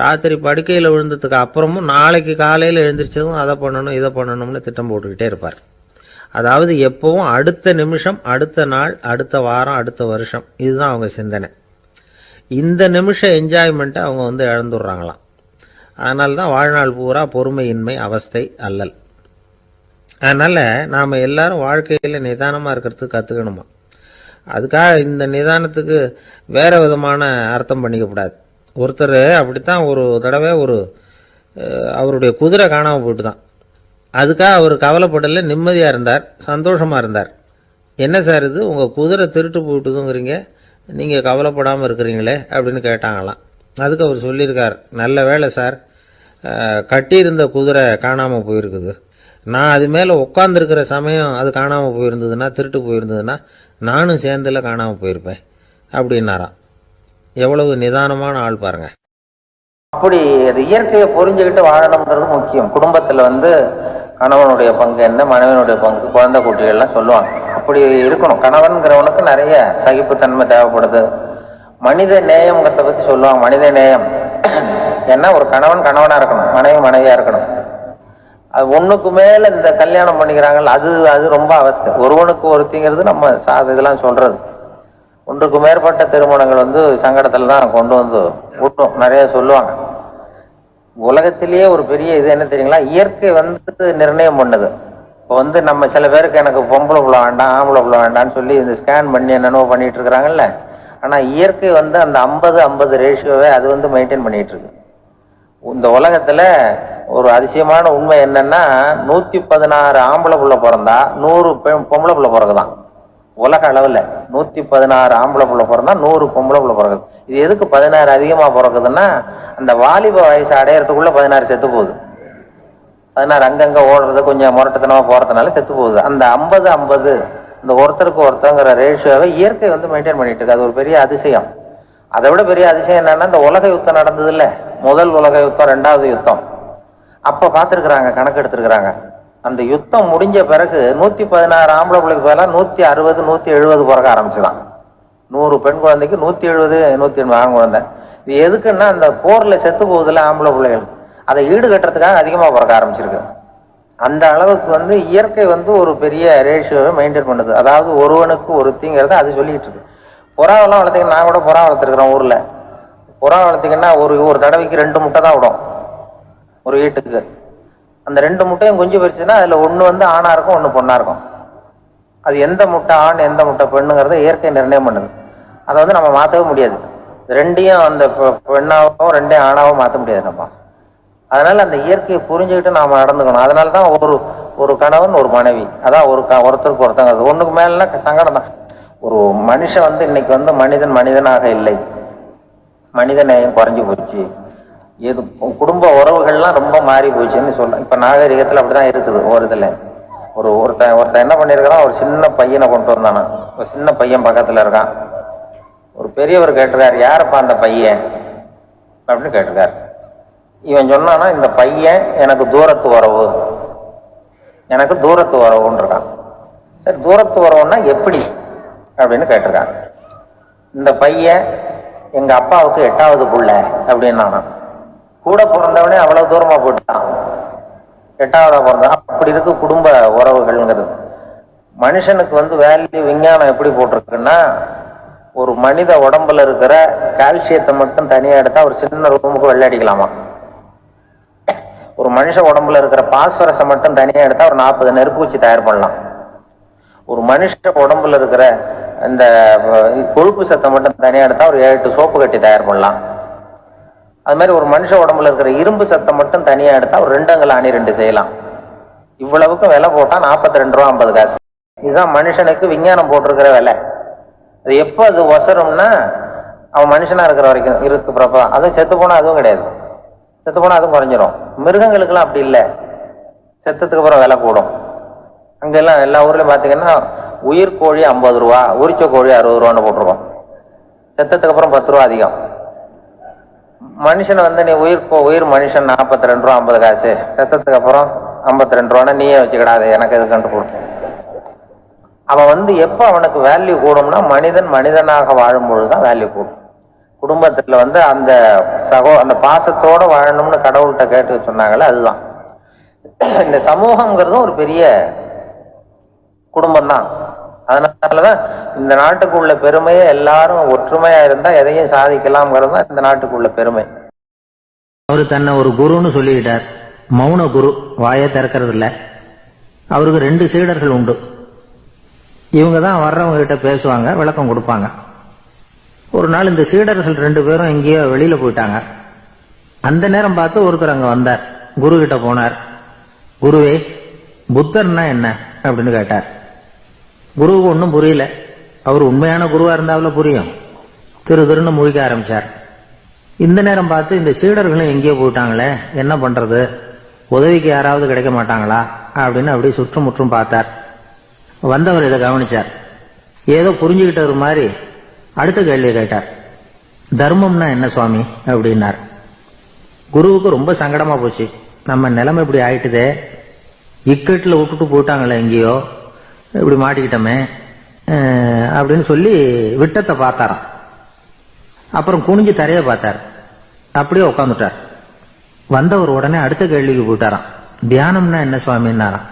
ராத்திரி படுக்கையில் விழுந்ததுக்கு அப்புறமும் நாளைக்கு காலையில் எழுந்திரிச்சதும் அதை பண்ணணும் இதை பண்ணணும்னு திட்டம் போட்டுக்கிட்டே இருப்பார். அதாவது எப்பவும் அடுத்த நிமிஷம், அடுத்த நாள், அடுத்த வாரம், அடுத்த வருஷம், இதுதான் அவங்க சிந்தனை. இந்த நிமிஷம் என்ஜாய்மெண்ட்டை அவங்க இழந்துடுறாங்களாம். அதனால தான் வாழ்நாள் பூரா பொறுமையின்மை, அவஸ்தை, அல்லல். அதனால் நாம் எல்லாரும் வாழ்க்கையில் நிதானமாக இருக்கிறதுக்கு கற்றுக்கணுமா. அதுக்காக இந்த நிதானத்துக்கு வேறு விதமான அர்த்தம் பண்ணிக்கக்கூடாது. ஒருத்தர் அப்படித்தான் ஒரு தடவை அவருடைய குதிரை காணாமல் போயிட்டு தான். அதுக்காக அவர் கவலைப்படலை, நிம்மதியாக இருந்தார், சந்தோஷமாக இருந்தார். என்ன சார் இது, உங்கள் குதிரை திருட்டு போயிட்டுதுங்கிறீங்க, நீங்கள் கவலைப்படாமல் இருக்கிறீங்களே அப்படின்னு கேட்டாங்களாம். அதுக்கு அவர் சொல்லியிருக்கார், நல்ல வேலை சார், கட்டியிருந்த குதிரை காணாமல் போயிருக்குது. நான் அது மேலே உட்காந்துருக்கிற சமயம் அது காணாமல் போயிருந்ததுன்னா, திருட்டு போயிருந்ததுன்னா நானும் சேர்ந்தில் காணாமல் போயிருப்பேன் அப்படின்னாராம். எவ்வளவு நிதானமான ஆள் பாருங்க. அப்படி அது இயற்கையை புரிஞ்சுக்கிட்டு வாழணுங்கிறது முக்கியம். குடும்பத்தில் கணவனுடைய பங்கு என்ன, மனைவனுடைய பங்கு, குழந்தை குட்டிகள்லாம் சொல்லுவாங்க. அப்படி இருக்கணும். கணவன்கிறவனுக்கு நிறைய சகிப்புத்தன்மை தேவைப்படுது. மனித நேயம்ங்கிறத பற்றி சொல்லுவாங்க. மனித நேயம் ஏன்னா ஒரு கணவன் கணவனாக இருக்கணும், மனைவி மனைவியாக இருக்கணும். அது ஒன்றுக்கு மேலே இந்த கல்யாணம் பண்ணிக்கிறாங்கல்ல, அது ரொம்ப அவஸ்தை. ஒருவனுக்கு ஒருத்திங்கிறது நம்ம இதெல்லாம் சொல்கிறது. ஒன்றுக்கு மேற்பட்ட திருமணங்கள் சங்கடத்தில் தான் கொண்டு விட்டோம். நிறைய சொல்லுவாங்க. உலகத்திலேயே ஒரு பெரிய இது என்ன தெரியுங்களா, இயற்கை நிர்ணயம் பண்ணுது. இப்போ நம்ம சில பேருக்கு எனக்கு பொம்பளை புள்ள வேண்டாம், ஆம்பளை புள்ள வேண்டாம்னு சொல்லி இந்த ஸ்கேன் பண்ணி என்னென்னோ பண்ணிட்டு இருக்கிறாங்கல்ல. ஆனால் இயற்கை அந்த 50-50 ரேஷியோவை அது மெயின்டைன் பண்ணிட்டு இருக்கு. இந்த உலகத்துல ஒரு அதிசயமான உண்மை என்னன்னா, 116 ஆம்பளை புள்ள பிறந்தா 100 பொம்பளை புள்ள பிறகுதான். உலக அளவுல 116 ஆம்பளை புள்ள பிறந்தா 100 பொம்பளை புள்ள பிறகுது. இது எதுக்கு 16 அதிகமா பிறகுதுன்னா, அந்த வாலிப வயசு அடையறதுக்குள்ள 16 செத்து போகுது. 16 அங்கங்க ஓடுறது, கொஞ்சம் முரட்டுத்தனமா போறதுனால செத்து போகுது. அந்த 50-50 இந்த ஒருத்தருக்கு ஒருத்தங்கிற ரேஷியோவை இயற்கை வந்து மெயின்டைன் பண்ணிட்டு இருக்கு. அது ஒரு பெரிய அதிசயம். அதை விட பெரிய அதிசயம் என்னன்னா, இந்த உலக யுத்தம் நடந்தது இல்ல, முதல் உலக யுத்தம், ரெண்டாவது யுத்தம், அப்ப பார்த்துருக்குறாங்க, கணக்கு எடுத்திருக்கிறாங்க. அந்த யுத்தம் முடிஞ்ச பிறகு 116 ஆம்பளை பிள்ளைக்கு பதிலாக 160 170 பிறக்க ஆரம்பிச்சுதான். 100 பெண் குழந்தைக்கு 170 180 ஆண் குழந்தை. இது எதுக்குன்னா, அந்த போர்ல செத்து போகுதுல ஆம்பளை பிள்ளைகள், அதை ஈடு கட்டுறதுக்காக அதிகமா பிறக்க ஆரம்பிச்சிருக்கு. அந்த அளவுக்கு வந்து இயற்கை வந்து ஒரு பெரிய ரேஷியோவை மெயின்டைன் பண்ணுது. அதாவது ஒருவனுக்கு ஒருத்திங்கிறத அது சொல்லிட்டு இருக்கு. புறாவெல்லாம் வளர்த்தீங்கன்னா, நான் கூட புறா வளர்த்துருக்கிறேன் ஊர்ல. புறா வளர்த்தீங்கன்னா ஒரு தடவைக்கு 2 முட்டை தான் விடும் ஒரு வீட்டுக்கு. அந்த 2 முட்டையும் குஞ்சு பறிச்சுன்னா அதுல ஒண்ணு வந்து ஆணா இருக்கும், ஒண்ணு பொண்ணா இருக்கும். அது எந்த முட்டை ஆண் எந்த முட்டை பெண்ணுங்கிறத இயற்கை நிர்ணயம் பண்ணுது. அதை வந்து நம்ம மாற்றவே முடியாது. ரெண்டையும் அந்த பெண்ணாவும் ரெண்டையும் ஆணாவும் மாற்ற முடியாது நம்ம. அதனால அந்த இயற்கையை புரிஞ்சுக்கிட்டு நாம நடந்துக்கணும். அதனாலதான் ஒரு கணவன் ஒரு மனைவி, அதான் ஒருத்தருக்கு ஒருத்தங்க. ஒண்ணுக்கு மேல சங்கடம் தான். ஒரு மனுஷன் வந்து இன்னைக்கு வந்து மனிதனாக இல்லை, மனிதநேயம் குறைஞ்சு போச்சு. எது குடும்ப உறவுகள்லாம் ரொம்ப மாறி போச்சுன்னு சொல்லலாம். இப்ப நாகரிகத்துல அப்படிதான் இருக்குது. ஒரு இதுல ஒருத்தன் என்ன பண்ணிருக்கான், ஒரு சின்ன பையனை கொண்டு வந்தானா, ஒரு சின்ன பையன் பக்கத்துல இருக்கான். ஒரு பெரியவர் கேட்டிருக்காரு, யாருப்பா அந்த பையன் அப்படின்னு கேட்டிருக்காரு. இவன் சொன்னானா, இந்த பையன் எனக்கு தூரத்து உறவுன்னு இருக்கான். சரி, தூரத்து உறவுன்னா எப்படி அப்படின்னு கேட்டிருக்காங்க. இந்த பையன் எங்க அப்பாவுக்கு 8வது புள்ள அப்படின்னு. கூட பிறந்தவனே அவ்வளவு தூரமா போயிட்டான், 8வதா பிறந்தான். அப்படி இருக்கு குடும்ப உறவுகள்ங்கிறது. மனுஷனுக்கு வந்து வேல்யூ விஞ்ஞானம் எப்படி போட்டிருக்குன்னா, ஒரு மனித உடம்புல இருக்கிற கால்சியத்தை மட்டும் தனியா எடுத்தா ஒரு சின்ன ரூமுக்கு வெள்ளை அடிக்கலாமா. ஒரு மனுஷ உடம்புல இருக்கிற பாஸ்பரஸை மட்டும் தனியா எடுத்தா ஒரு 40 நெருப்பு வச்சு தயார் பண்ணலாம். ஒரு மனுஷ உடம்புல இருக்கிற இந்த கொழுப்பு சத்தை மட்டும் தனியா எடுத்தா ஒரு 7 சோப்பு கட்டி தயார் பண்ணலாம். அது மாதிரி ஒரு மனுஷ உடம்புல இருக்கிற இரும்பு சத்தை மட்டும் தனியா எடுத்தா ஒரு 2 அங்குல அணி 2 செய்யலாம். இவ்வளவுக்கும் விலை போட்டா 42 ரூபா 50 காசு. இதுதான் மனுஷனுக்கு விஞ்ஞானம் போட்டிருக்கிற விலை. அது எப்போ அது ஒசரும்னா, அவன் மனுஷனா இருக்கிற வரைக்கும் இருக்குறப்ப. அதுவும் செத்து போனா அதுவும் கிடையாது, செத்து போனா அதுவும் குறைஞ்சிரும். மிருகங்களுக்கெல்லாம் அப்படி இல்லை, செத்ததுக்கு அப்புறம் விலை கூடும். அங்கெல்லாம் எல்லா ஊர்லயும் பாத்தீங்கன்னா உயிர் கோழி 50 ரூபா, உரிச்ச கோழி 60 ரூபான்னு போட்டிருக்கோம். செத்ததுக்கு அப்புறம் 10 ரூபா அதிகம். மனுஷனை வந்து நீ உயிர் மனுஷன் 42 ரூபா 50 காசு, செத்ததுக்கு அப்புறம் 52 ரூபான்னா நீயே வச்சுக்கிடாது, எனக்கு எது கண்டு கொடுக்கும். அவன் வந்து எப்ப அவனுக்கு வேல்யூ கூடும்னா, மனிதனாக வாழும் பொழுதுதான் வேல்யூ கூடும். குடும்பத்துல வந்து அந்த பாசத்தோட வாழணும்னு கடவுள்கிட்ட கேட்டு சொன்னாங்களே, அதுதான். இந்த சமூகம்ங்கிறதும் ஒரு பெரிய குடும்பம் தான். அதனாலதான் இந்த நாட்டுக்குள்ள பெருமையை எல்லாரும் ஒற்றுமையா இருந்தா எதையும் சாதிக்கலாம்ங்கிறது தான் இந்த நாட்டுக்குள்ள பெருமை. அவரு தன்னை ஒரு குருன்னு சொல்லிக்கிட்டார். மௌன குரு, வாயை திறக்கிறது இல்ல. அவருக்கு 2 சீடர்கள் உண்டு. இவங்க தான் வர்றவங்க கிட்ட பேசுவாங்க, விளக்கம் கொடுப்பாங்க. ஒரு நாள் இந்த சீடர்கள் 2 பேரும் எங்கேயோ வெளியில போயிட்டாங்க. அந்த நேரம் பார்த்து ஒருத்தர் அங்க வந்தார். குரு கிட்ட போனார். குருவே, புத்தர்னா என்ன அப்படின்னு கேட்டார். குருவுக்கு ஒன்றும் புரியல. அவர் உண்மையான குருவா இருந்தாவில புரியும். திருன்னு முழிக்க ஆரம்பிச்சார். இந்த நேரம் பார்த்து இந்த சீடர்களும் எங்கேயோ போயிட்டாங்களே, என்ன பண்றது, உதவிக்கு யாராவது கிடைக்க மாட்டாங்களா அப்படின்னு அப்படி சுற்றுமுற்றும் பார்த்தார். வந்தவர் இதை கவனிச்சார். ஏதோ புரிஞ்சுக்கிட்ட மாதிரி அடுத்த கேள்வியை கேட்டார். தர்மம்னா என்ன சுவாமி அப்படின்னார். குருவுக்கு ரொம்ப சங்கடமா போச்சு. நம்ம நிலைமை இப்படி ஆயிட்டுதே, இக்கட்டில் விட்டுட்டு போயிட்டாங்களே எங்கேயோ, இப்படி மாட்டிக்கிட்டோமே அப்படின்னு சொல்லி விட்டத்தை பார்த்தாராம். அப்புறம் குனிஞ்சு தரைய பார்த்தார். அப்படியே உட்காந்துட்டார். வந்தவர் உடனே அடுத்த கேள்விக்கு போயிட்டாராம். தியானம்னா என்ன சுவாமின்னாராம்.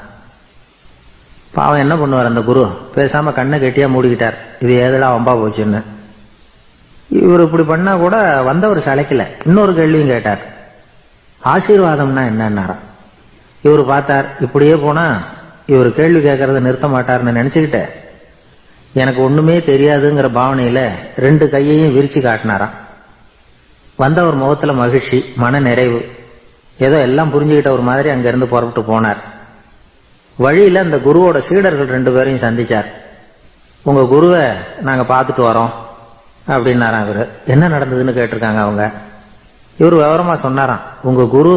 பாவம் என்ன பண்ணுவார் அந்த குரு, பேசாம கண்ணை கெட்டியா மூடிக்கிட்டார். இது ஏதெல்லாம் வம்பா போச்சுன்னு. இவர் இப்படி பண்ணா கூட வந்தவர் சளைக்கல. இன்னொரு கேள்வியும் கேட்டார். ஆசீர்வாதம்னா என்னன்னாராம். இவர் பார்த்தார். இப்படியே போனா இவர் கேள்வி கேட்கறத நிறுத்த மாட்டார்னு நினைச்சுக்கிட்டு எனக்கு ஒண்ணுமே தெரியாதுங்கிற பாவனையில 2 கையையும் விரிச்சு காட்டினாராம். வந்தவர் முகத்துல மகிழ்ச்சி, மன நிறைவு, ஏதோ எல்லாம் புரிஞ்சுக்கிட்ட ஒரு மாதிரி அங்கிருந்து புறப்பட்டு போனார். வழியில அந்த குருவோட சீடர்கள் 2 பேரையும் சந்திச்சார். உங்க குருவை நாங்க பார்த்துட்டு வரோம் அப்படின்னாராம். இவரு என்ன நடந்ததுன்னு கேட்டிருக்காங்க அவங்க. இவர் விவரமா சொன்னாராம். உங்க குரு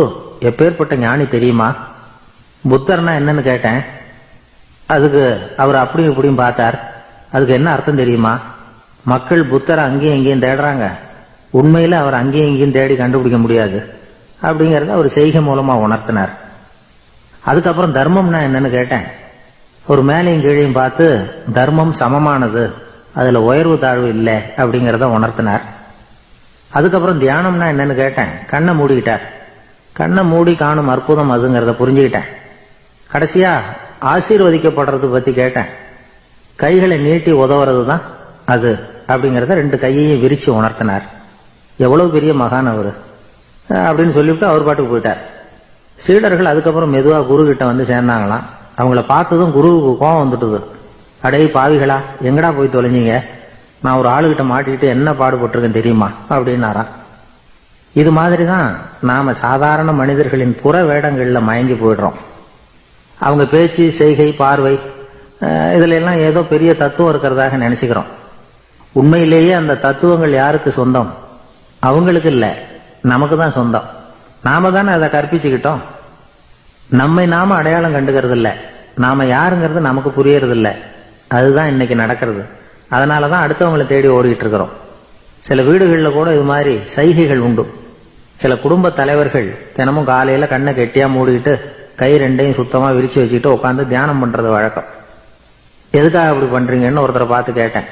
எப்பேற்பட்ட ஞானி தெரியுமா? புத்தர்னா என்னன்னு கேட்டேன். அதுக்கு அவர் அப்படி இப்படியும் பார்த்தார். அதுக்கு என்ன அர்த்தம் தெரியுமா? மக்கள் புத்தரை அங்கேயும் இங்கேயும் தேடுறாங்க, உண்மையில அவர் அங்கேயும் இங்கேயும் தேடி கண்டுபிடிக்க முடியாது அப்படிங்கறத அவர் செய்கை மூலமா உணர்த்தினார். அதுக்கப்புறம் தர்மம்னா என்னன்னு கேட்டேன். ஒரு மேலையும் கீழையும் பார்த்து தர்மம் சமமானது, அதுல உயர்வு தாழ்வு இல்லை அப்படிங்கறத உணர்த்தினார். அதுக்கப்புறம் தியானம்னா என்னன்னு கேட்டேன். கண்ணை மூடிக்கிட்டார். கண்ணை மூடி காணும் அற்புதம் அதுங்கிறத புரிஞ்சுக்கிட்டேன். கடைசியா ஆசீர்வதிக்கப்படுறது பத்தி கேட்டேன். கைகளை நீட்டி உதவுறது தான் அது அப்படிங்கறத 2 கையையும் விரிச்சு உணர்த்தினார். எவ்வளவு பெரிய மகான் அவரு அப்படின்னு சொல்லிவிட்டு அவர் பாட்டுக்கு போயிட்டார். சீடர்கள் அதுக்கப்புறம் மெதுவா குரு கிட்ட வந்து சேர்ந்தாங்களாம். அவங்கள பார்த்ததும் குருவுக்கு கோபம் வந்துட்டுது. அடே பாவிகளா, எங்கடா போய் தொலைஞ்சிங்க? நான் ஒரு ஆளுகிட்ட மாட்டிக்கிட்டு என்ன பாடுபட்டிருக்கேன் தெரியுமா அப்படின்னாராம். இது மாதிரி தான் நாம சாதாரண மனிதர்களின் புற வேடங்கள்ல மயங்கி போயிடுறோம். அவங்க பேச்சு, செய்கை, பார்வை இதுல எல்லாம் ஏதோ பெரிய தத்துவம் இருக்கிறதாக நினைச்சுக்கிறோம். உண்மையிலேயே அந்த தத்துவங்கள் யாருக்கு சொந்தம்? அவங்களுக்கு இல்ல, நமக்கு தான் சொந்தம். நாம தானே அதை கற்பிச்சுக்கிட்டோம். நம்மை நாம அடையாளம் கண்டுக்கிறது இல்ல, நாம யாருங்கிறது நமக்கு புரியறது இல்ல. அதுதான் இன்னைக்கு நடக்கிறது. அதனாலதான் அடுத்தவங்களை தேடி ஓடிட்டு இருக்கிறோம். சில வீடுகளில் கூட இது மாதிரி சைகைகள் உண்டு. சில குடும்ப தலைவர்கள் தினமும் காலையில கண்ணை கெட்டியா மூடிக்கிட்டு கை 2ஐயும் சுத்தமா விரிச்சு வச்சுக்கிட்டு உட்காந்து தியானம் பண்றது வழக்கம். எதுக்காக அப்படி பண்றீங்கன்னு ஒருத்தரை பார்த்து கேட்டேன்.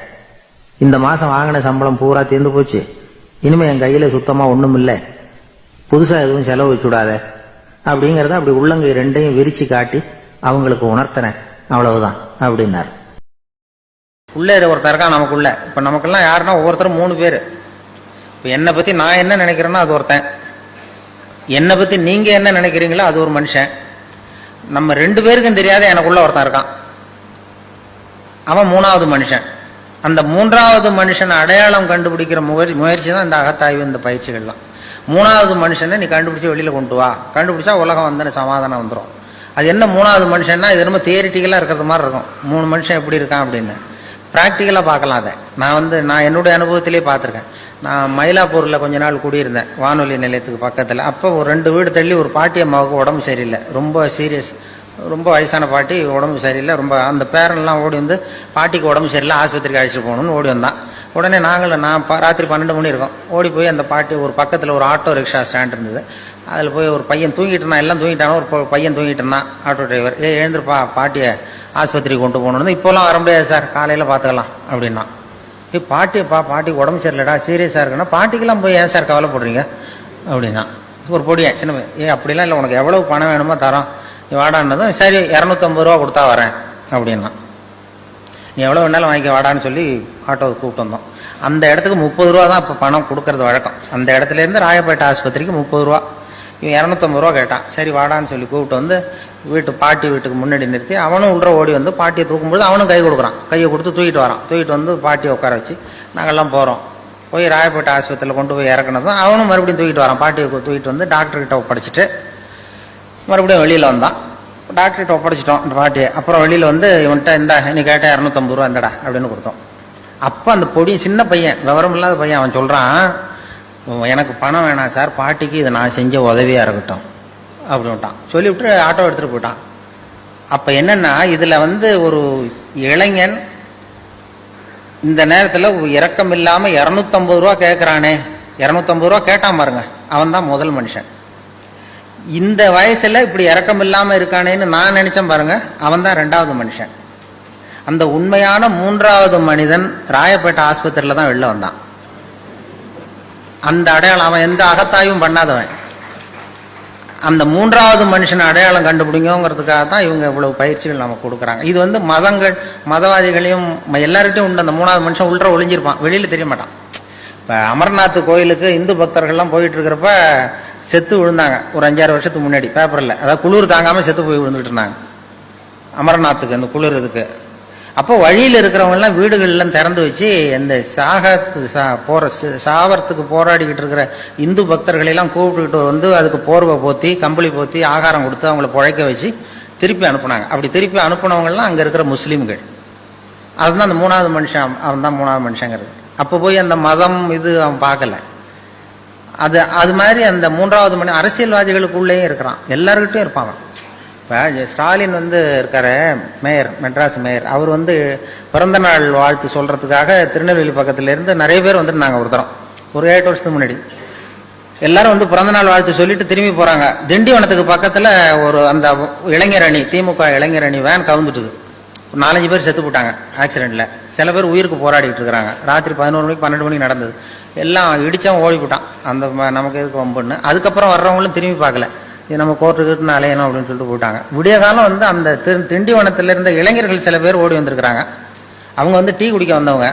இந்த மாசம் வாங்கின சம்பளம் பூரா தீர்ந்து போச்சு, இனிமே என் கையில சுத்தமா ஒண்ணும் இல்லை, புதுசா எதுவும் செலவு வச்சுடாத அப்படிங்கறத அப்படி உள்ளங்கை 2ஐயும் விரிச்சு காட்டி அவங்களுக்கு உணர்த்தினேன். அவ்வளவுதான் அப்படின்னார். உள்ளே ஒருத்தர் இருக்கா நமக்குள்ள. இப்ப நமக்கெல்லாம் யாருன்னா ஒவ்வொருத்தரும் 3 பேர். இப்ப என்னை பத்தி நான் என்ன நினைக்கிறேன்னா அது ஒருத்தன், என்னை பத்தி நீங்க என்ன நினைக்கிறீங்களோ அது ஒரு மனுஷன். நம்ம 2 பேருக்கும் தெரியாத எனக்குள்ள ஒருத்தன் இருக்கான், அவன் 3வது மனுஷன். அந்த 3வது மனுஷனை அடையாளம் கண்டுபிடிக்கிற முயற்சி தான் இந்த அகத்தாய்வு, இந்த பயிற்சிகள்லாம். 3வது மனுஷனை நீ கண்டுபிடிச்சு வெளியில கொண்டு வா, கண்டுபிடிச்சா உலகம் வந்து சமாதானம் வந்துடும். அது என்ன 3வது மனுஷன்னா, இது ரொம்ப தியரிட்டிக்கலா இருக்கிறது மாதிரி இருக்கும். 3 மனுஷன் எப்படி இருக்கான் அப்படின்னு பிராக்டிக்கலா பார்க்கலாம். அதை நான் என்னுடைய அனுபவத்திலே பார்த்துருக்கேன். நான் மயிலாப்பூர்ல கொஞ்ச நாள் குடியிருந்தேன், வானொலி நிலையத்துக்கு பக்கத்துல. அப்போ ஒரு 2 வீடு தள்ளி ஒரு பாட்டி அம்மாவுக்கு உடம்பு சரியில்லை, ரொம்ப சீரியஸ், ரொம்ப வயசான பாட்டி, உடம்பு சரியில்லை ரொம்ப. அந்த பேரன்லாம் ஓடி வந்து பாட்டிக்கு உடம்பு சரியில்லை, ஆஸ்பத்திரிக்கு அழைச்சிட்டு போகணும்னு ஓடி வந்தான். உடனே நான் ராத்திரி 12 மணி இருக்கும், ஓடி போய் அந்த பாட்டி ஒரு பக்கத்தில் ஒரு ஆட்டோ ரிக்ஷா ஸ்டாண்ட் இருந்தது, அதில் போய் ஒரு பையன் தூங்கிட்டு இருந்தான், எல்லாம் தூங்கிட்டானோ, ஒரு பையன் தூங்கிட்டு இருந்தான். ஆட்டோ டிரைவர், எழுந்திருப்பா, பாட்டியை ஆஸ்பத்திரிக்கு கொண்டு போகணுன்னு. இப்போலாம் வர முடியாது சார், காலையில் பார்த்துக்கலாம் அப்படின்னா. பாட்டிக்கு உடம்பு சரியில்லடா, சீரியஸாக இருக்குன்னா, பாட்டிக்கெல்லாம் போய் ஏன் சார் கவலைப்படுறீங்க அப்படின்னா. ஒரு பொடியா சின்ன அப்படிலாம் இல்லை, உனக்கு எவ்வளவு பணம் வேணுமோ தரோம், நீ வாடான்னதும் சரி 250 ரூபா கொடுத்தா வரேன் அப்படின்னா. நீ எவ்வளோ வேணாலும் வாங்கிக்க வாடான்னு சொல்லி ஆட்டோவை கூப்பிட்டு வந்தோம். அந்த இடத்துக்கு 30 ரூபா தான் இப்போ பணம் கொடுக்கறது வழக்கம். அந்த இடத்துலேருந்து ராயப்பேட்டை ஆஸ்பத்திரிக்கு 30 ரூபா. இவன் 250 ரூபா கேட்டான். சரி வாடான்னு சொல்லி கூப்பிட்டு வந்து பாட்டி வீட்டுக்கு முன்னாடி நிறுத்தி அவனும் உள்ள ஓடி வந்து பாட்டியை தூக்கும்போது அவனும் கை கொடுக்குறான். கையை கொடுத்து தூக்கிட்டு வரான். தூக்கிட்டு வந்து பாட்டியை உட்கார வச்சு நாங்கள்லாம் போகிறோம். போய் ராயப்பேட்டை ஆஸ்பத்திரியில் கொண்டு போய் இறக்குனதும் அவனும் மறுபடியும் தூக்கிட்டு வரான். பாட்டியை தூக்கிட்டு வந்து டாக்டர்கிட்ட ஒப்படைச்சிட்டு மறுபடியும் வெளியில் வந்தான். டாக்டர்கிட்ட ஒப்படைச்சிட்டோம் இந்த பாட்டியை. அப்புறம் வெளியில் வந்து இவன்கிட்ட இந்த நீ கேட்ட 250 ரூபா இந்தடா அப்படின்னு கொடுத்தோம். அப்போ அந்த பொடி சின்ன பையன், விவரம் இல்லாத பையன், அவன் சொல்கிறான், எனக்கு பணம் வேணாம் சார், பாட்டிக்கு இதை நான் செஞ்ச உதவியாக இருக்கட்டும் அப்படின்ட்டான். சொல்லிவிட்டு ஆட்டோ எடுத்துகிட்டு போயிட்டான். அப்போ என்னன்னா, இதில் வந்து ஒரு இளைஞன் இந்த நேரத்தில் இரக்கம் இல்லாமல் 250 ரூபா கேட்குறானே, 250 ரூபா கேட்டான் பாருங்க, அவன் தான் முதல் மனுஷன். இந்த வயசுல இப்படி இரக்கம் இல்லாம இருக்கானேன்னு நான் நினைச்சேன் பாருங்க, அவன் தான் 2வது மனுஷன். அந்த உண்மையான 3வது மனிதன் ராயப்பேட்டை ஆஸ்பத்திரியில தான் வெளில வந்தான். அந்த அடையாளம், அவன் எந்த அகத்தாயும் பண்ணாதவன். அந்த 3வது மனுஷன் அடையாளம் கண்டுபிடிங்கிறதுக்காக தான் இவங்க இவ்வளவு பயிற்சிகள் நமக்கு கொடுக்குறாங்க. இது வந்து மதங்கள், மதவாதிகளையும் எல்லார்கிட்டையும் உண்டு. அந்த 3வது மனுஷன் உள்ள ஒளிஞ்சிருப்பான், வெளியில தெரிய மாட்டான். இப்ப அமர்நாத் கோயிலுக்கு இந்து பக்தர்கள்லாம் போயிட்டு இருக்கிறப்ப செத்து விழுந்தாங்க ஒரு 5-6 வருஷத்துக்கு முன்னாடி பேப்பர்ல. அதாவது குளிர் தாங்காம செத்து போய் விழுந்துட்டு இருந்தாங்க அமர்நாத்துக்கு, அந்த குளிர் இதுக்கு. அப்போ வழியில் இருக்கிறவங்க எல்லாம் வீடுகள்லாம் திறந்து வச்சு இந்த சாவறதுக்கு போராடிக்கிட்டு இருக்கிற இந்து பக்தர்களை எல்லாம் கூப்பிட்டுக்கிட்டு வந்து அதுக்கு போர்வை போத்தி, கம்பளி போத்தி, ஆகாரம் கொடுத்து அவங்கள புழைக்க வச்சு திருப்பி அனுப்புனாங்க. அப்படி திருப்பி அனுப்புனவங்க எல்லாம் அங்க இருக்கிற முஸ்லீம்கள். அதுதான் அந்த 3வது மனுஷன், அவன் தான் 3வது மனுஷங்கிறது. அப்போ போய் அந்த மதம் இது அவன் பார்க்கல. அது மாதிரி அந்த 3வது மணி அரசியல்வாதிகளுக்குள்ளேயும் இருக்கிறான், எல்லாருக்கிட்டையும் இருப்பாங்க. இப்போ ஸ்டாலின் இருக்காரு, மேயர், மெட்ராஸ் மேயர், அவர் பிறந்த நாள் வாழ்த்து சொல்றதுக்காக திருநெல்வேலி பக்கத்துல இருந்து நிறைய பேர் வந்துருந்தாங்க. ஒரு தரம் ஒரு 8 வருஷத்துக்கு முன்னாடி எல்லாரும் பிறந்த நாள் வாழ்த்து சொல்லிட்டு திரும்பி போறாங்க. திண்டிவனத்துக்கு பக்கத்துல அந்த இளைஞர் அணி, திமுக இளைஞர் அணி வேன் கவுந்துட்டுது. 4-5 பேர் செத்து போட்டாங்க ஆக்சிடென்ட்ல. சில பேர் உயிருக்கு போராடிட்டு இருக்காங்க. ராத்திரி 11 மணிக்கு 12 மணிக்கு நடந்தது. எல்லாம் இடிச்சவன் ஓடி போட்டான். நமக்கு எதுக்கு வம்புன்னு. அதுக்கப்புறம் வர்றவங்களும் திரும்பி பார்க்கல, இது நம்ம கோர்ட்டுக்கு அலையணும் அப்படின்னு சொல்லிட்டு போயிட்டாங்க. விடிய காலம் அந்த திண்டிவனத்துல இருந்த இளைஞர்கள் சில பேர் ஓடி வந்திருக்கிறாங்க. அவங்க டீ குடிக்க வந்தவங்க.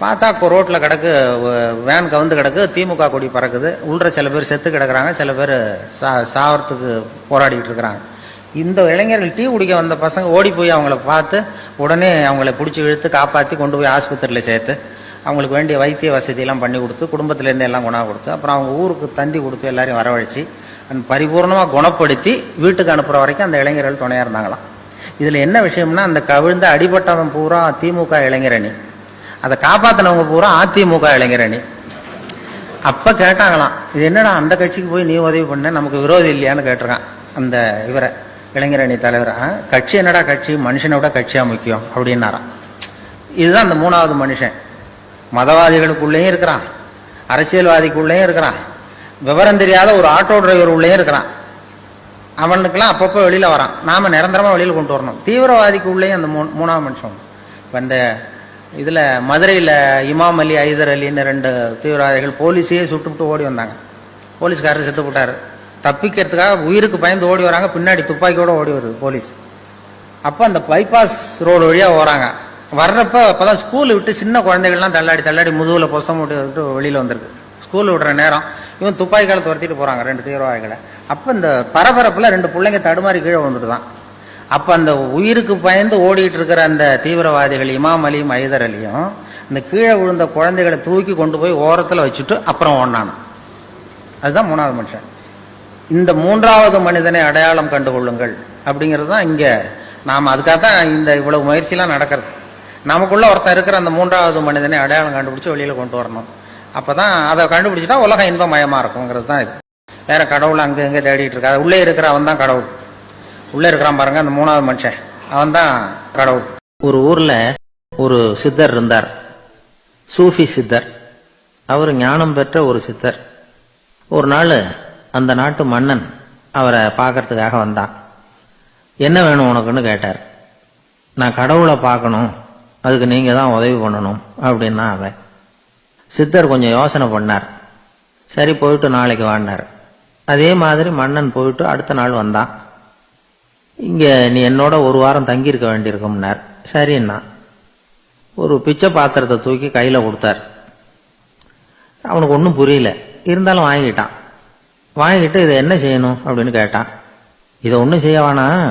பார்த்தா ரோட்ல கிடக்கு, வேன் கவுந்து கிடக்கு, திமுக கொடி பறக்குது. உள்ள சில பேர் செத்து கிடக்குறாங்க, சில பேர் சாவறதுக்கு போராடிட்டு இருக்கிறாங்க. இந்த இளைஞர்கள் டீ குடிக்க வந்த பசங்க ஓடி போய் அவங்கள பார்த்து உடனே அவங்கள பிடிச்சி இழுத்து காப்பாற்றி கொண்டு போய் ஆஸ்பத்திரியில் சேர்த்து அவங்களுக்கு வேண்டிய வைத்திய வசதியெல்லாம் பண்ணி கொடுத்து, குடும்பத்திலேருந்து எல்லாம் குணம் கொடுத்து, அப்புறம் அவங்க ஊருக்கு தந்தி கொடுத்து எல்லாரையும் வரவழைச்சி பரிபூர்ணமாக குணப்படுத்தி வீட்டுக்கு அனுப்புகிற வரைக்கும் அந்த இளைஞர்கள் துணையாக இருந்தாங்களாம். இதில் என்ன விஷயம்னா, அந்த கவிழ்ந்த அடிபட்டவன் பூரா திமுக இளைஞரணி, அதை காப்பாற்றினவங்க பூரா அதிமுக இளைஞரணி. அப்போ கேட்டாங்களாம், இது என்னடா அந்த கட்சிக்கு போய் நீ உதவி பண்ண, நமக்கு விரோதி இல்லையான்னு கேட்டிருக்கான் அந்த இவரை, இளைஞரணி தலைவர். கட்சி என்னடா கட்சி, மனுஷனை விட கட்சியா முக்கியம் அப்படின்னாராம். இதுதான் அந்த 3வது மனுஷன். மதவாதிகளுக்குள்ளேயும் இருக்கிறான், அரசியல்வாதிக்குள்ளேயும் இருக்கிறான், விவரம் தெரியாத ஒரு ஆட்டோ டிரைவர் உள்ளேயும் இருக்கிறான். அவனுக்கெல்லாம் அப்பப்போ வெளியில வரான். நாம நிரந்தரமா வெளியில் கொண்டு வரணும். தீவிரவாதிக்கு உள்ளேயும் அந்த 3வது மனுஷன். இந்த இதுல மதுரையில இமாம் அலி, ஐதர் அலின்னு 2 தீவிரவாதிகள் போலீஸையே சுட்டுவிட்டு ஓடி வந்தாங்க. போலீஸ்காரர் செத்து போட்டாரு. தப்பிக்கிறதுக்காக உயிருக்கு பயந்து ஓடி வராங்க. பின்னாடி துப்பாக்கியோட ஓடி வருது போலீஸ். அப்ப அந்த பைபாஸ் ரோடு வழியா போறாங்க. வர்றப்ப அப்பதான் ஸ்கூல் விட்டு சின்ன குழந்தைகள்லாம் தள்ளாடி தள்ளாடி முதுகுல பொசம் விட்டு வெளியில வந்திருக்கு. ஸ்கூல் விடுற நேரம் இவன் துப்பாக்கி காலத்தை துரத்திட்டு போறாங்க 2 தீவிரவாதிகளை. அப்ப இந்த பரபரப்புல 2 பிள்ளைங்க தடுமாறி கீழே வந்துட்டுதான். அப்ப அந்த உயிருக்கு பயந்து ஓடிட்டு இருக்கிற அந்த தீவிரவாதிகள் இமாம் அலியும் ஐதர் அலியும் இந்த கீழே விழுந்த குழந்தைகளை தூக்கி கொண்டு போய் ஓரத்துல வச்சுட்டு அப்புறம் ஓடினான். அதுதான் 3வது மனுஷன். இந்த 3வது மனிதனை அடையாளம் கண்டுகொள்ளுங்கள் அப்படிங்கிறது தான் இங்க நாம அதுக்காகத்தான் இந்த இவ்வளவு முயற்சியெல்லாம் நடக்கிறது. நமக்குள்ள ஒருத்தன் இருக்கிற அந்த 3வது மனிதனை அடையாளம் கண்டுபிடிச்சு வெளியில கொண்டு வரணும். அப்பதான் அதை கண்டுபிடிச்சிட்டா உலகம் இன்பமயமா இருக்குங்கிறது தான் இது. வேற கடவுள் அங்க எங்க தேடிட்டு இருக்கா. உள்ளே இருக்கிற அவன் தான் கடவுள். உள்ளே இருக்கிறான் பாருங்க, அந்த 3வது மனுஷன், அவன் தான் கடவுள். ஒரு ஊர்ல ஒரு சித்தர் இருந்தார், சூஃபி சித்தர். அவர் ஞானம் பெற்ற ஒரு சித்தர். ஒரு நாள் அந்த நாட்டு மன்னன் அவரை பார்க்கறதுக்காக வந்தான். என்ன வேணும் உனக்குன்னு கேட்டார். நான் கடவுளை பார்க்கணும், அதுக்கு நீங்க தான் உதவி பண்ணணும் அப்படின்னா அவன். சித்தர் கொஞ்சம் யோசனை பண்ணார். சரி, போயிட்டு நாளைக்கு வாடினார். அதே மாதிரி மன்னன் போயிட்டு அடுத்த நாள் வந்தான். இங்க நீ என்னோட ஒரு வாரம் தங்கியிருக்க வேண்டியிருக்கும்னார். சரின்னா ஒரு பிச்சை பாத்திரத்தை தூக்கி கையில கொடுத்தார். அவனுக்கு ஒன்றும் புரியல, இருந்தாலும் வாங்கிட்டான். வாங்கிட்டு இதை என்ன செய்யணும் அப்படின்னு கேட்டான். இதை ஒன்றும் செய்ய வேணாம்,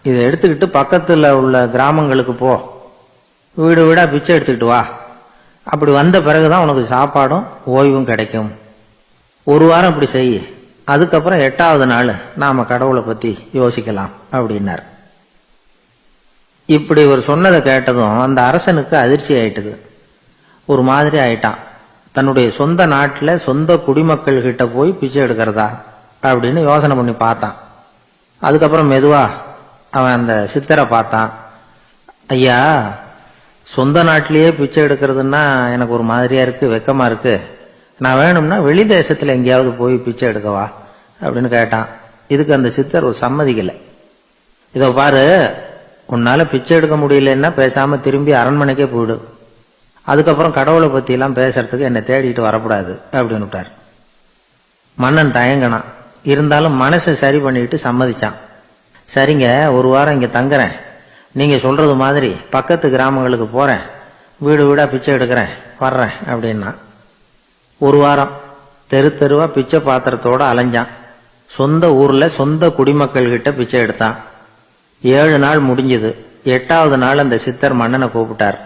இதை எடுத்துக்கிட்டு பக்கத்தில் உள்ள கிராமங்களுக்கு போ, வீடு வீடா பிச்சை எடுத்துக்கிட்டு வா. அப்படி வந்த பிறகுதான் உனக்கு சாப்பாடும் ஓய்வும் கிடைக்கும். ஒரு வாரம் இப்படி செய், அதுக்கப்புறம் 8வது நாள் நாம கடவுளை பத்தி யோசிக்கலாம் அப்படின்னார். இப்படி ஒரு சொன்னதை கேட்டதும் அந்த அரசனுக்கு அதிர்ச்சி ஆயிட்டுது. ஒரு மாதிரி ஆயிட்டான். தன்னுடைய சொந்த நாட்டில் சொந்த குடிமக்கள் கிட்ட போய் பிச்சை எடுக்கிறதா அப்படின்னு யோசனை பண்ணி பார்த்தான். அதுக்கப்புறம் மெதுவா அவன் அந்த சித்தரை பார்த்தான். ஐயா, சொந்த நாட்டிலேயே பிச்சை எடுக்கிறதுன்னா எனக்கு ஒரு மாதிரியா இருக்கு, வெக்கமா இருக்கு. நான் வேணும்னா வெளி தேசத்துல எங்கேயாவது போய் பிச்சை எடுக்கவா அப்படின்னு கேட்டான். இதுக்கு அந்த சித்தர் ஒரு சம்மதிக்கலை. இதோ பாரு, உன்னால பிச்சை எடுக்க முடியலன்னா பேசாம திரும்பி அரண்மனைக்கே போயிடு. அதுக்கப்புறம் கடவுளை பத்தி எல்லாம் பேசுறதுக்கு என்னை தேடிட்டு வரக்கூடாது அப்படின்னு விட்டார். மன்னன் தயங்கினான். இருந்தாலும் மனசை சரி பண்ணிட்டு சம்மதிச்சான். சரிங்க, ஒரு வாரம் இங்க தங்குறேன், நீங்க சொல்றது மாதிரி பக்கத்து கிராமங்களுக்கு போறேன், வீடு வீடா பிச்சை எடுக்கிறேன், வர்றேன் அப்படின்னா. ஒரு வாரம் தெரு தெருவா பிச்சை பாத்திரத்தோட அலைஞ்சான். சொந்த ஊர்ல சொந்த குடிமக்கள் கிட்ட பிச்சை எடுத்தான். 7 நாள் முடிஞ்சது. 8வது நாள் அந்த சித்தர் மன்னனை கூப்பிட்டார்.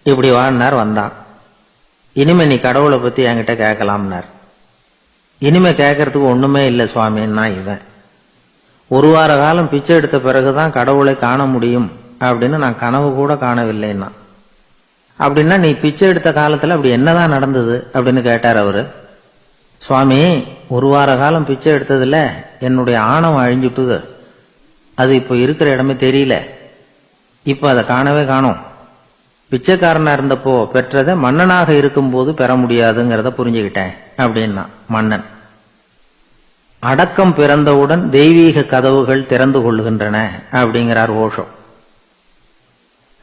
இப்படி வாழ்னார். வந்தான். இனிமே நீ கடவுளை பத்தி என்கிட்ட கேட்கலாம்னார். இனிமே கேட்கறதுக்கு ஒண்ணுமே இல்லை சுவாமின்னா இவன். ஒரு வார காலம் பிச்சை எடுத்த பிறகுதான் கடவுளை காண முடியும் அப்படின்னு நான் கனவு கூட காணவில்லைன்னா. அப்படின்னா நீ பிச்சை எடுத்த காலத்துல அப்படி என்னதான் நடந்தது அப்படின்னு கேட்டார் அவரு. சுவாமி, ஒரு வார காலம் பிச்சை எடுத்ததுல என்னுடைய ஆணவம் அழிஞ்சுட்டுது. அது இப்போ இருக்கிற இடமே தெரியல. இப்போ அதை காணவே காணோம். பிச்சைக்காரனா இருந்தப்போ பெற்றதை மன்னனாக இருக்கும்போது பெற முடியாதுங்கிறத புரிஞ்சுக்கிட்டேன் அப்படின்னா மன்னன். அடக்கம் பிறந்தவுடன் தெய்வீக கதவுகள் திறந்து கொள்ளுகின்றன அப்படிங்கிறார் ஓஷோ.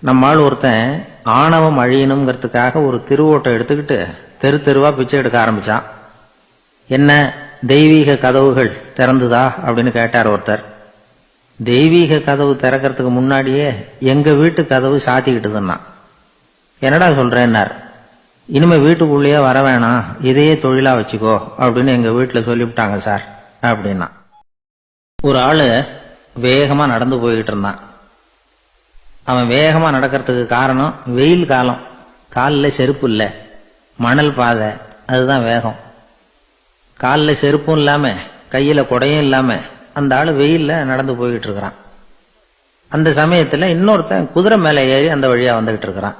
நம்மால் ஒருத்தன் ஆணவம் அழியணுங்கிறதுக்காக ஒரு திருவோட்டை எடுத்துக்கிட்டு தெரு தெருவா பிச்சை எடுக்க ஆரம்பிச்சான். என்ன தெய்வீக கதவுகள் திறந்துதா அப்படின்னு கேட்டார் ஒருத்தர். தெய்வீக கதவு திறக்கிறதுக்கு முன்னாடியே எங்க வீட்டு கதவு சாத்திக்கிட்டுதுன்னா. என்னடா சொல்றேன்னார். இனிமே வீட்டுக்குள்ளேயே வர வேணாம், இதையே தொழிலா வச்சுக்கோ அப்படின்னு எங்க வீட்டில் சொல்லிவிட்டாங்க சார் அப்படின்னா. ஒரு ஆளு வேகமா நடந்து போய்கிட்டு இருந்தான். அவன் வேகமா நடக்கிறதுக்கு காரணம் வெயில் காலம், காலில் செருப்பு இல்லை, மணல் பாதை, அதுதான் வேகம். காலில் செருப்பும் இல்லாம கையில குடையும் இல்லாம அந்த ஆளு வெயில்ல நடந்து போய்கிட்டு இருக்கிறான். அந்த சமயத்துல இன்னொருத்தன் குதிரை மேல ஏறி அந்த வழியா வந்துகிட்டு இருக்கிறான்.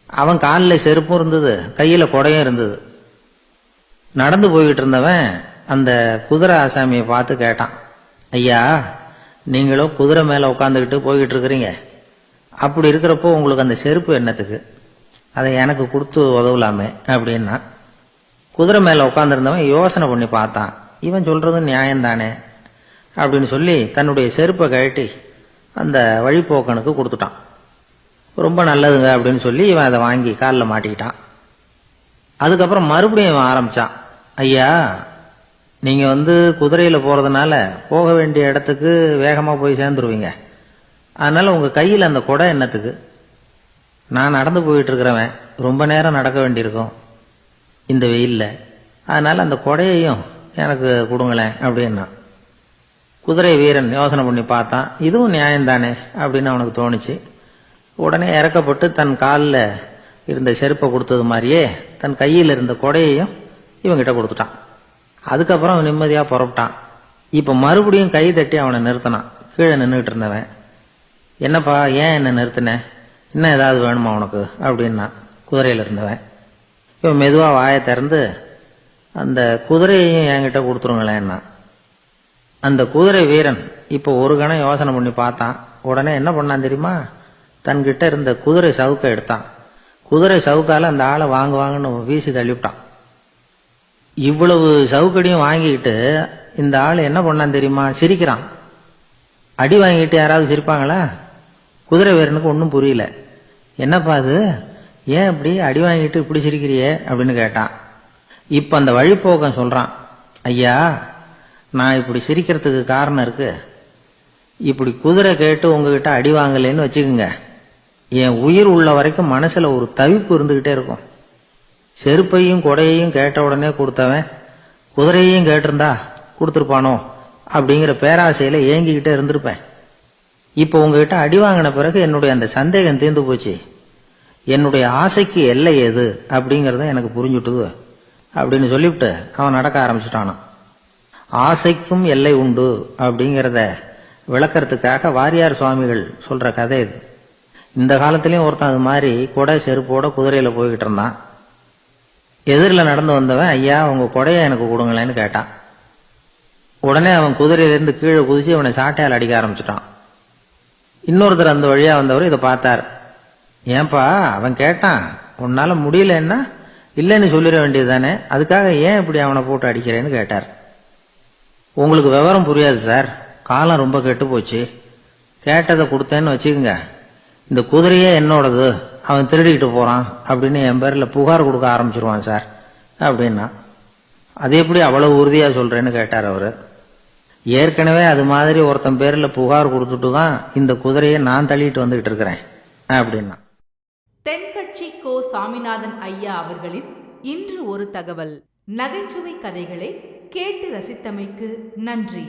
அவன் காலில் செருப்பும் இருந்தது, கையில குடையும் இருந்தது. நடந்து போய்கிட்டு இருந்தவன் அந்த குதிரை ஆசாமியை பார்த்து கேட்டான், ஐயா நீங்களும் குதிரை மேல உட்காந்துக்கிட்டு போய்கிட்டு இருக்கிறீங்க, அப்படி இருக்கிறப்போ உங்களுக்கு அந்த செருப்பு என்னத்துக்கு, அதை எனக்கு கொடுத்து உதவலாமே அப்படின்னா. குதிரை மேல உட்காந்துருந்தவன் யோசனை பண்ணி பார்த்தான். இவன் சொல்றது நியாயம்தானே அப்படின்னு சொல்லி தன்னுடைய செருப்பை கழட்டி அந்த வழிப்போக்கனுக்கு கொடுத்துட்டான். ரொம்ப நல்லதுங்க அப்படின்னு சொல்லி இவன் அதை வாங்கி காலில் மாட்டிக்கிட்டான். அதுக்கப்புறம் மறுபடியும் இவன் ஆரம்பிச்சான், ஐயா நீங்க குதிரையில போறதுனால போக வேண்டிய இடத்துக்கு வேகமா போய் சேர்ந்துருவீங்க, அதனால உங்க கையில் அந்த குடை என்னத்துக்கு, நான் நடந்து போயிட்டு இருக்கிறவன் ரொம்ப நேரம் நடக்க வேண்டியிருக்கும் இந்த வெயில்ல, அதனால அந்த குடையையும் எனக்கு கொடுங்களேன் அப்படின்னா. குதிரை வீரன் யோசனை பண்ணி பார்த்தான், இதுவும் நியாயம்தானே அப்படின்னு அவனுக்கு தோணுச்சு. உடனே இறக்கப்பட்டு தன் காலில் இருந்த செருப்பை கொடுத்தது மாதிரியே தன் கையில் இருந்த குடையையும் இவங்கிட்ட கொடுத்துட்டான். அதுக்கப்புறம் அவன் நிம்மதியாக புறப்பட்டான். இப்போ மறுபடியும் கை தட்டி அவனை நிறுத்தினான். கீழே நின்றுட்டு இருந்தவன், என்னப்பா ஏன் என்ன நிறுத்தின, இன்னும் ஏதாவது வேணுமா உனக்கு அப்படின்னா குதிரையில் இருந்தவன். இவன் மெதுவாக வாயை திறந்து அந்த குதிரையையும் என்கிட்ட கொடுத்துருங்களேன்னா. அந்த குதிரை வீரன் இப்போ ஒரு கணம் யோசனை பண்ணி பார்த்தான். உடனே என்ன பண்ணான் தெரியுமா, தன்கிட்ட இருந்த குதிரை சவுக்கை எடுத்தான். குதிரை சவுக்கால அந்த ஆளை வாங்குன்னு வீசி தள்ளிவிட்டான். இவ்வளவு சவுக்கடியும் வாங்கிக்கிட்டு இந்த ஆள் என்ன பண்ணான் தெரியுமா, சிரிக்கிறான். அடி வாங்கிட்டு யாராவது சிரிப்பாங்களா? குதிரை வீரனுக்கு ஒன்றும் புரியல. என்னப்பா அது, ஏன் இப்படி அடி வாங்கிட்டு இப்படி சிரிக்கிறியே அப்படின்னு கேட்டான். இப்ப அந்த வழிப்போக்கன் சொல்றான், ஐயா நான் இப்படி சிரிக்கிறதுக்கு காரணம் இருக்கு. இப்படி குதிரை கேட்டு உங்ககிட்ட அடி வாங்கலைன்னு வச்சுக்கோங்க, என் உயிர் உள்ள வரைக்கும் மனசுல ஒரு தவிப்பு இருந்துகிட்டே இருக்கும். செருப்பையும் கொடையையும் கேட்ட உடனே கொடுத்தவன் குதிரையையும் கேட்டிருந்தா கொடுத்துருப்பானோ அப்படிங்கிற பேராசையில ஏங்கிக்கிட்டே இருந்திருப்பேன். இப்போ உங்ககிட்ட அடி வாங்கின பிறகு என்னுடைய அந்த சந்தேகம் தீர்ந்து போச்சு. என்னுடைய ஆசைக்கு எல்லை எது அப்படிங்கறத எனக்கு புரிஞ்சுட்டுது அப்படின்னு சொல்லிவிட்டு அவன் நடக்க ஆரம்பிச்சுட்டானான். ஆசைக்கும் எல்லை உண்டு அப்படிங்கிறத விளக்கறதுக்காக வாரியார் சுவாமிகள் சொல்ற கதை இது. இந்த காலத்திலயும் ஒருத்தன் அது மாதிரி கொடை செருப்போட குதிரையில போய்கிட்டு இருந்தான். எதிரில் நடந்து வந்தவன், ஐயா உங்க கொடையை எனக்கு கொடுங்களேன்னு கேட்டான். உடனே அவன் குதிரையிலிருந்து கீழே குதிச்சு அவனை சாட்டையால் அடிக்க ஆரம்பிச்சுட்டான். இன்னொருத்தர் அந்த வழியா வந்தவர் இதை பார்த்தார். ஏன்பா அவன் கேட்டான், உன்னால முடியலன்னா இல்லைன்னு சொல்லிட வேண்டியது தானே, அதுக்காக ஏன் இப்படி அவனை போட்டு அடிக்கிறேன்னு கேட்டார். உங்களுக்கு விவரம் புரியாது சார், காலம் ரொம்ப கெட்டு போச்சு, கேட்டதை கொடுத்தேன்னு வச்சுக்கோங்க, இந்த குதிரையே என்னோடது, அவன் திருடிக்கிட்டு போறான் அப்படின்னு என் பேர்ல புகார் கொடுக்க ஆரம்பிச்சிருவான் சார் அப்படின்னா. அது எப்படி அவ்வளவு உறுதியா சொல்றேன்னு கேட்டார் அவரு. ஏற்கனவே அது மாதிரி ஒருத்தன் பேர்ல புகார் கொடுத்துட்டு தான் இந்த குதிரையை நான் தள்ளிட்டு வந்துகிட்டு இருக்கிறேன் அப்படின்னா. தென்கட்சி கோ சாமிநாதன் ஐயா அவர்களின் இன்று ஒரு தகவல். நகைச்சுவை கதைகளை கேட்டு ரசித்தமைக்கு நன்றி.